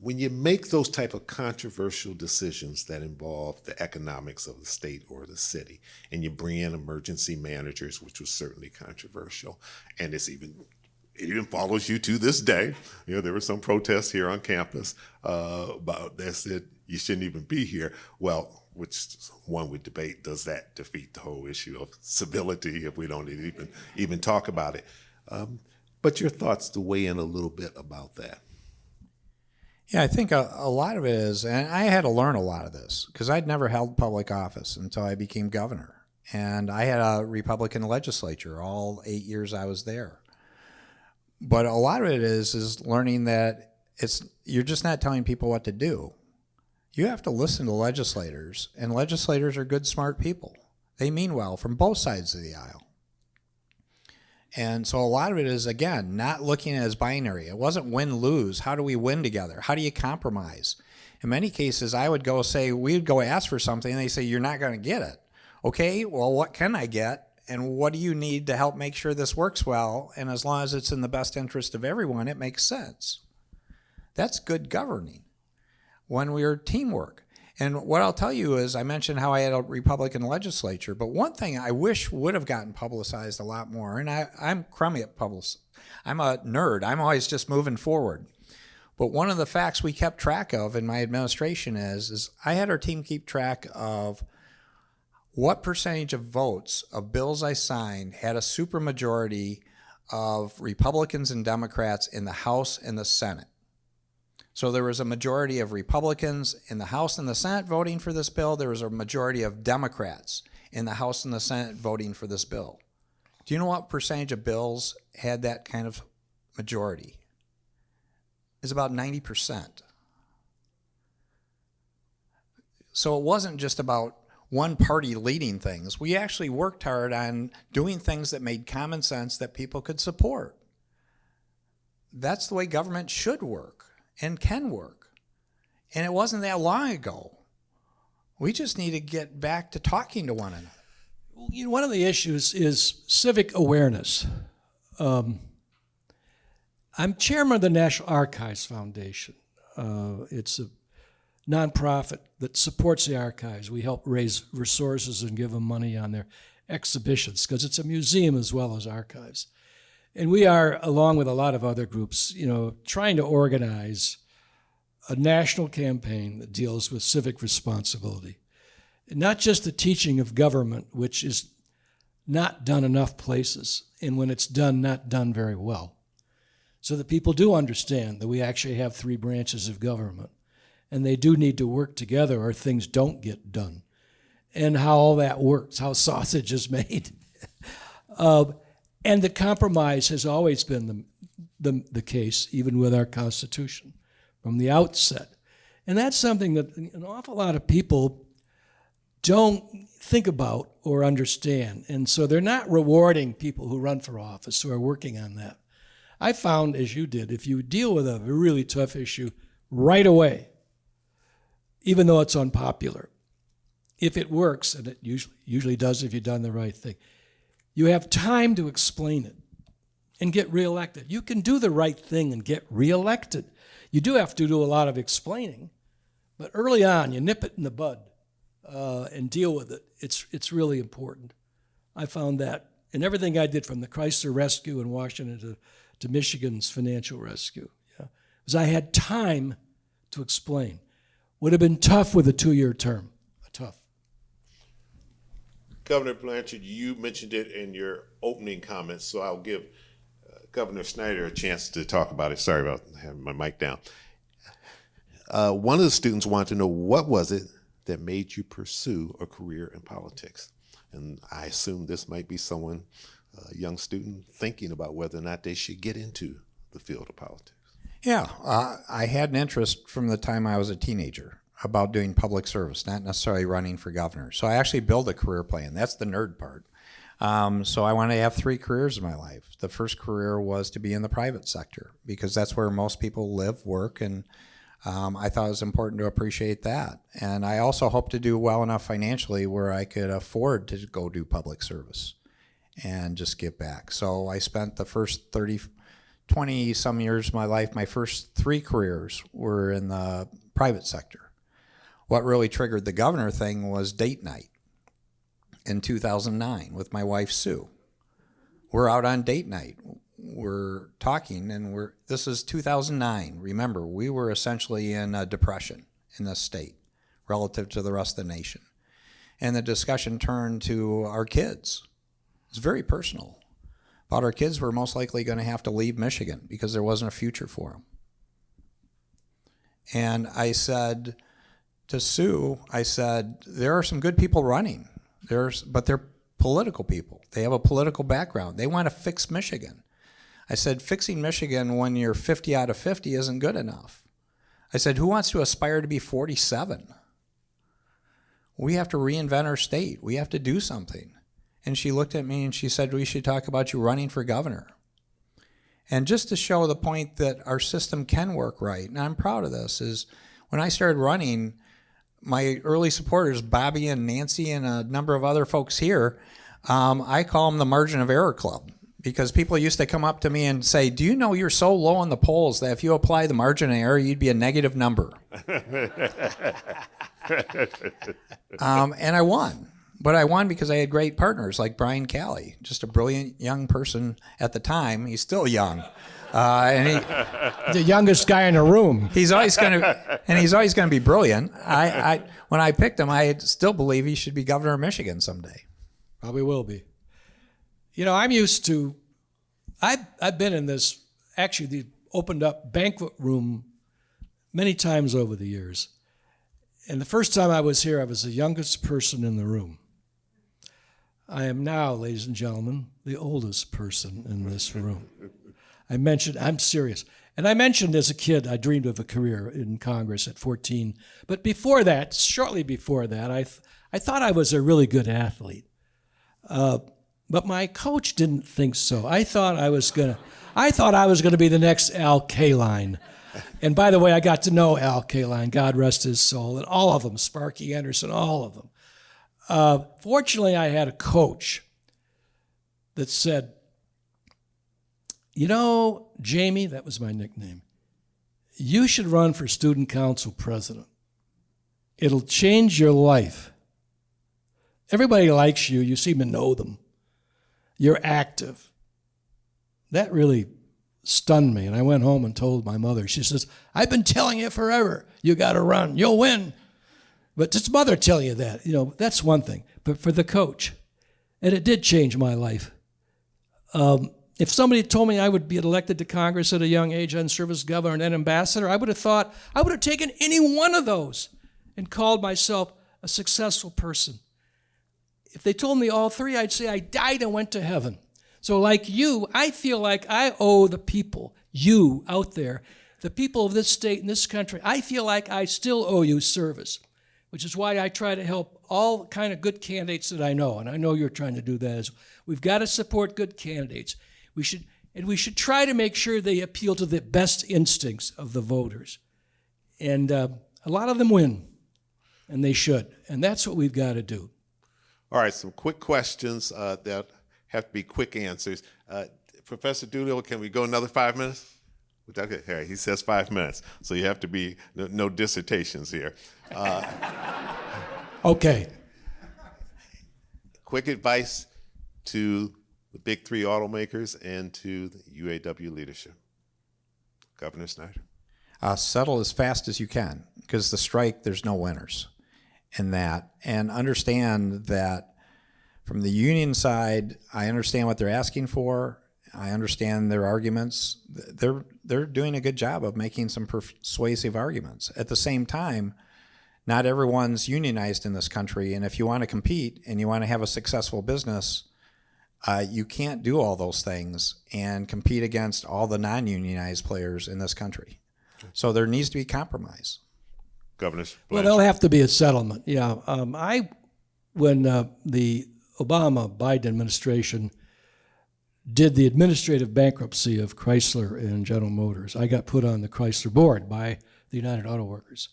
When you make those type of controversial decisions that involve the economics of the state or the city, and you bring in emergency managers, which was certainly controversial, and it even follows you to this day. You know, there were some protests here on campus about that said you shouldn't even be here. Well, which one would debate, does that defeat the whole issue of civility if we don't even talk about it? But your thoughts to weigh in a little bit about that. Yeah, I think a lot of it is, and I had to learn a lot of this because I'd never held public office until I became governor. And I had a Republican legislature all 8 years I was there. But a lot of it is learning that you're just not telling people what to do. You have to listen to legislators, and legislators are good, smart people. They mean well from both sides of the aisle. And so a lot of it is, again, not looking at it as binary. It wasn't win-lose. How do we win together? How do you compromise? In many cases, we'd go ask for something, and they say, you're not going to get it. Okay, well, what can I get? And what do you need to help make sure this works well? And as long as it's in the best interest of everyone, it makes sense. That's good governing when we're teamwork. And what I'll tell you is, I mentioned how I had a Republican legislature, but one thing I wish would have gotten publicized a lot more, and I'm crummy at I'm a nerd. I'm always just moving forward. But one of the facts we kept track of in my administration is I had our team keep track of what percentage of votes of bills I signed had a supermajority of Republicans and Democrats in the House and the Senate. So there was a majority of Republicans in the House and the Senate voting for this bill. There was a majority of Democrats in the House and the Senate voting for this bill. Do you know what percentage of bills had that kind of majority? It's about 90%. So it wasn't just about one party leading things. We actually worked hard on doing things that made common sense that people could support. That's the way government should work and can work. And it wasn't that long ago. We just need to get back to talking to one another. You know, one of the issues is civic awareness. I'm chairman of the National Archives Foundation. It's a nonprofit that supports the archives. We help raise resources and give them money on their exhibitions because it's a museum as well as archives. And we are, along with a lot of other groups, trying to organize a national campaign that deals with civic responsibility. And not just the teaching of government, which is not done enough places, and when it's done, not done very well. So that people do understand that we actually have three branches of government, and they do need to work together or things don't get done, and how all that works, how sausage is made. And the compromise has always been the case, even with our Constitution, from the outset. And that's something that an awful lot of people don't think about or understand. And so they're not rewarding people who run for office who are working on that. I found, as you did, if you deal with a really tough issue right away, even though it's unpopular, if it works, and it usually does if you've done the right thing, you have time to explain it and get reelected. You can do the right thing and get reelected. You do have to do a lot of explaining, but early on, you nip it in the bud and deal with it. It's really important. I found that in everything I did, from the Chrysler rescue in Washington to Michigan's financial rescue, because I had time to explain. Would have been tough with a 2-year term, tough. Governor Blanchard, you mentioned it in your opening comments, so I'll give Governor Snyder a chance to talk about it. Sorry about having my mic down. One of the students wanted to know, what was it that made you pursue a career in politics? And I assume this might be someone, a young student, thinking about whether or not they should get into the field of politics. Yeah, I had an interest from the time I was a teenager about doing public service, not necessarily running for governor. So I actually built a career plan. That's the nerd part. So I wanted to have 3 careers in my life. The first career was to be in the private sector because that's where most people live, work, and I thought it was important to appreciate that. And I also hoped to do well enough financially where I could afford to go do public service and just give back. So I spent the first 20 some years of my life, my first 3 careers were in the private sector. What really triggered the governor thing was date night in 2009 with my wife, Sue. We're out on date night. We're talking, and this is 2009. Remember, we were essentially in a depression in this state relative to the rest of the nation. And the discussion turned to our kids. It's very personal. About our kids were most likely going to have to leave Michigan because there wasn't a future for them. And I said to Sue, I said, there are some good people running, but they're political people. They have a political background. They want to fix Michigan. I said, fixing Michigan when you're 50 out of 50 isn't good enough. I said, who wants to aspire to be 47? We have to reinvent our state. We have to do something. And she looked at me and she said, we should talk about you running for governor. And just to show the point that our system can work right, and I'm proud of this, is when I started running, my early supporters, Bobby and Nancy and a number of other folks here, I call them the margin of error club. Because people used to come up to me and say, do you know you're so low in the polls that if you apply the margin of error, you'd be a negative number? And I won. But I won because I had great partners like Brian Calley, just a brilliant young person at the time. He's still young. The youngest guy in the room. He's always going to be brilliant. When I picked him, I still believe he should be governor of Michigan someday. Probably will be. You know, I'm used to, I've been in this, actually the opened up banquet room many times over the years. And the first time I was here, I was the youngest person in the room. I am now, ladies and gentlemen, the oldest person in this room. I'm serious. And I mentioned as a kid, I dreamed of a career in Congress at 14. But before that, shortly before that, I thought I was a really good athlete. But my coach didn't think so. I thought I was gonna be the next Al Kaline. And by the way, I got to know Al Kaline, God rest his soul, and all of them, Sparky Anderson, all of them. Fortunately, I had a coach that said, you know, Jamie, that was my nickname, you should run for student council president. It'll change your life. Everybody likes you. You seem to know them. You're active. That really stunned me. And I went home and told my mother. She says, I've been telling you forever, you got to run. You'll win. But it's mother telling you that. You know, that's one thing. But for the coach, and it did change my life. If somebody told me I would be elected to Congress at a young age and serve as governor and then ambassador, I would have taken any one of those and called myself a successful person. If they told me all 3, I'd say I died and went to heaven. So like you, I feel like I owe the people, you out there, the people of this state and this country, I feel like I still owe you service, which is why I try to help all kind of good candidates that I know, and I know you're trying to do that as well. We've got to support good candidates. We should try to make sure they appeal to the best instincts of the voters. And a lot of them win, and they should, and that's what we've got to do. All right, some quick questions that have to be quick answers. Professor Doolittle, can we go another 5 minutes? Okay, Harry, he says 5 minutes, so you have to be, no dissertations here. Okay. Quick advice to the big 3 automakers and to the UAW leadership. Governor Snyder. Settle as fast as you can, because the strike, there's no winners in that. And understand that from the union side, I understand what they're asking for. I understand their arguments. They're doing a good job of making some persuasive arguments. At the same time, Not everyone's unionized in this country, and if you want to compete and you want to have a successful business, you can't do all those things and compete against all the non-unionized players in this country. So there needs to be compromise. Governor Well, Blanchard. there'll have to be a settlement. Yeah. When the Obama-Biden administration did the administrative bankruptcy of Chrysler and General Motors, I got put on the Chrysler board by the United Auto Workers.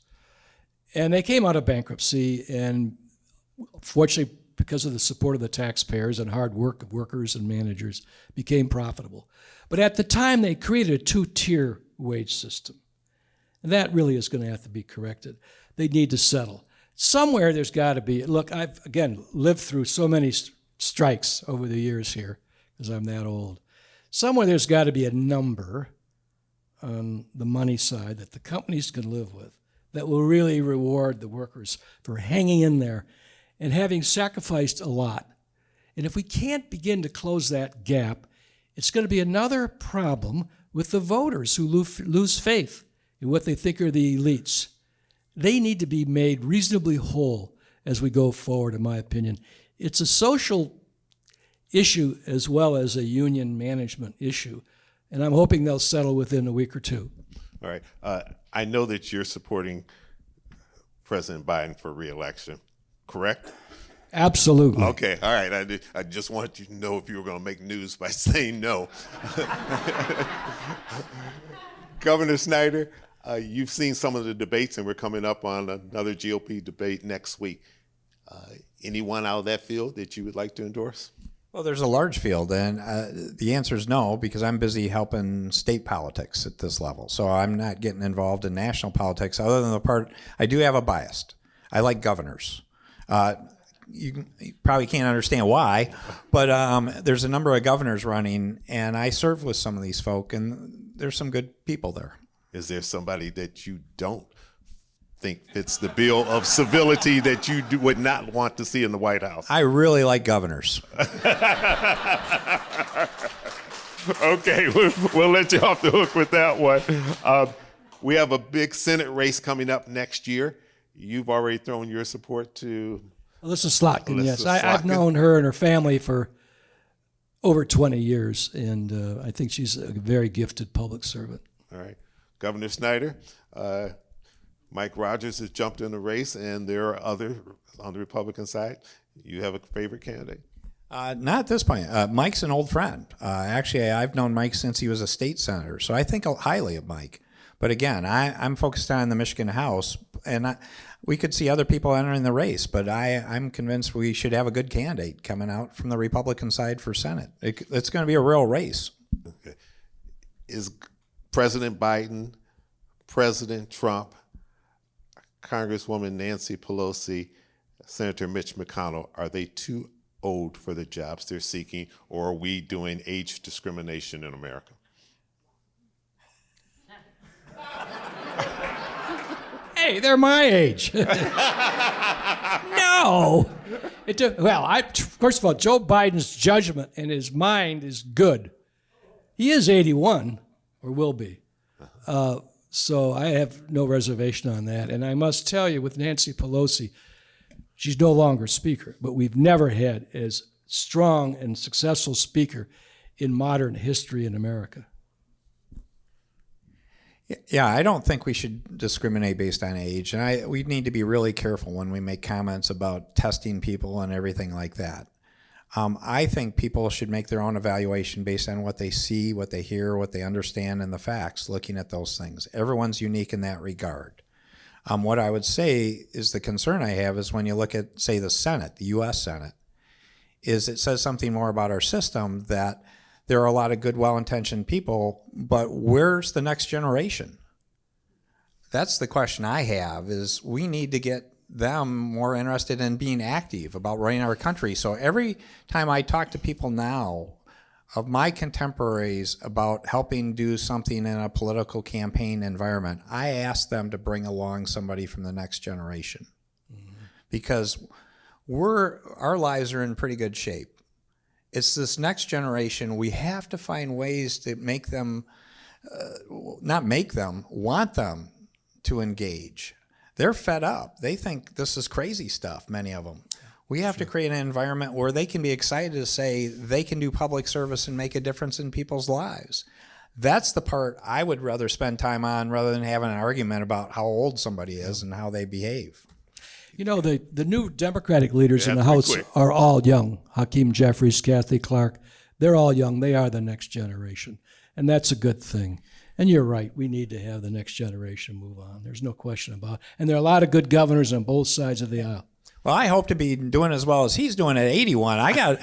And they came out of bankruptcy, and fortunately, because of the support of the taxpayers and hard work of workers and managers, became profitable. But at the time, they created a two-tier wage system. And that really is going to have to be corrected. They need to settle. Somewhere there's got to be, look, I've, again, lived through so many strikes over the years here, because I'm that old. Somewhere there's got to be a number on the money side that the companies can live with that will really reward the workers for hanging in there and having sacrificed a lot. And if we can't begin to close that gap, it's going to be another problem with the voters who lose faith in what they think are the elites. They need to be made reasonably whole as we go forward, in my opinion. It's a social issue as well as a union management issue, and I'm hoping they'll settle within a week or two. All right. I know that you're supporting President Biden for re-election, correct? Absolutely. Okay. All right. I just wanted you to know if you were going to make news by saying no. Governor Snyder, you've seen some of the debates, and we're coming up on another GOP debate next week. Anyone out of that field that you would like to endorse? Well, there's a large field, and the answer is no, because I'm busy helping state politics at this level. So I'm not getting involved in national politics, other than the part I do have a bias. I like governors. You probably can't understand why, but there's a number of governors running, and I serve with some of these folk, and there's some good people there. Is there somebody that you don't think fits the bill of civility that you would not want to see in the White House? I really like governors. Okay, we'll let you off the hook with that one. We have a big Senate race coming up next year. You've already thrown your support to Alyssa Slotkin, yes. Alyssa I've Slotkin. known her and her family for over 20 years, and I think she's a very gifted public servant. All right. Governor Snyder, Mike Rogers has jumped in the race, and there are others on the Republican side. You have a favorite candidate? Not at this point. Mike's an old friend. Actually, I've known Mike since he was a state senator, so I think highly of Mike. But again, I'm focused on the Michigan House, and we could see other people entering the race, but I'm convinced we should have a good candidate coming out from the Republican side for Senate. It's going to be a real race. Okay. Is President Biden, President Trump, Congresswoman Nancy Pelosi, Senator Mitch McConnell, are they too old for the jobs they're seeking, or are we doing age discrimination in America? Hey, they're my age. No. First of all, Joe Biden's judgment and his mind is good. He is 81, or will be. So I have no reservation on that. And I must tell you, with Nancy Pelosi, she's no longer Speaker, but we've never had as strong and successful Speaker in modern history in America. Yeah, I don't think we should discriminate based on age, and we need to be really careful when we make comments about testing people and everything like that. I think people should make their own evaluation based on what they see, what they hear, what they understand, and the facts, looking at those things. Everyone's unique in that regard. What I would say is the concern I have is when you look at, say, the Senate, the U.S. Senate, is it says something more about our system that there are a lot of good, well-intentioned people, but where's the next generation? That's the question I have, is we need to get them more interested in being active about running our country. So every time I talk to people now of my contemporaries about helping do something in a political campaign environment, I ask them to bring along somebody from the next generation. Mm-hmm. Because our lives are in pretty good shape. It's this next generation. We have to find ways to make them, want them to engage. they're fed up. They think this is crazy stuff, many of them. We have to create an environment where they can be excited to say they can do public service and make a difference in people's lives. That's the part I would rather spend time on rather than having an argument about how old somebody is and how they behave. You know, the new Democratic leaders in the have to be House quick. are all young. Hakeem Jeffries, Kathy Clark, they're all young. They are the next generation. And that's a good thing. And you're right, we need to have the next generation move on. There's no question about it. And there are a lot of good governors on both sides of the aisle. Well, I hope to be doing as well as he's doing at 81.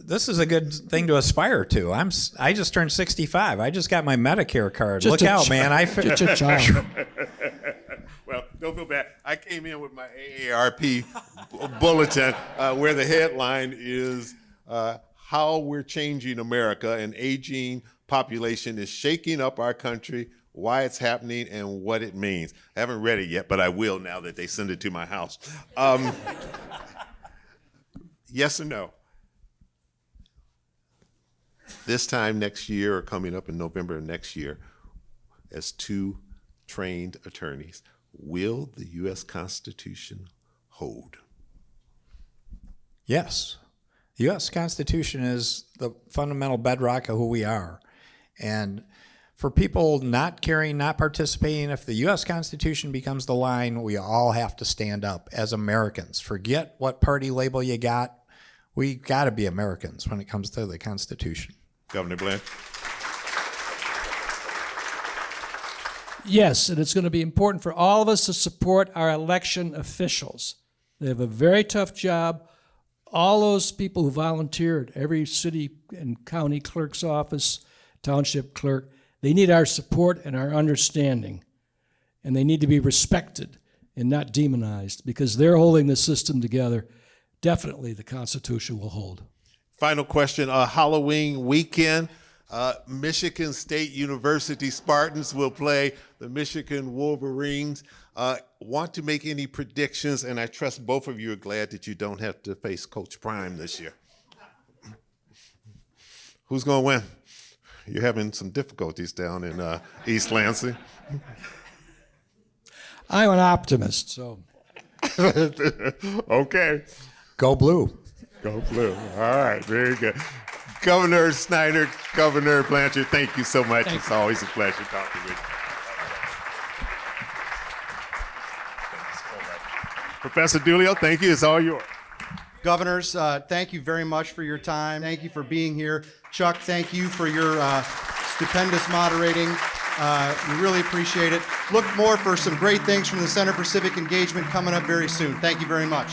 This is a good thing to aspire to. I just turned 65. I just got my Medicare card. Just Look a out, ch- man. Just a child. Well, don't feel bad. I came in with my AARP bulletin where the headline is how we're changing America. An aging population is shaking up our country, why it's happening, and what it means. I haven't read it yet, but I will now that they send it to my house. Yes or no? This time next year, or coming up in November of next year, as two trained attorneys, will the U.S. Constitution hold? Yes. The U.S. Constitution is the fundamental bedrock of who we are. And for people not caring, not participating, if the U.S. Constitution becomes the line, we all have to stand up as Americans. Forget what party label you got. We got to be Americans when it comes to the Constitution. Governor Blanche? Yes, and it's going to be important for all of us to support our election officials. They have a very tough job. All those people who volunteer at every city and county clerk's office, township clerk, they need our support and our understanding. And they need to be respected and not demonized because they're holding the system together. Definitely the Constitution will hold. Final question, Halloween weekend, Michigan State University Spartans will play the Michigan Wolverines. Want to make any predictions, and I trust both of you are glad that you don't have to face Coach Prime this year. Who's going to win? You're having some difficulties down in East Lansing. I'm an optimist, so. Okay. Go blue. Go blue. All right, very good. Governor Snyder, Governor Blanchard, thank you so much. It's always a pleasure talking with you. Professor Dulio, thank you. It's all yours. Governors, thank you very much for your time. Thank you for being here. Chuck, thank you for your stupendous moderating. We really appreciate it. Look more for some great things from the Center for Civic Engagement coming up very soon. Thank you very much.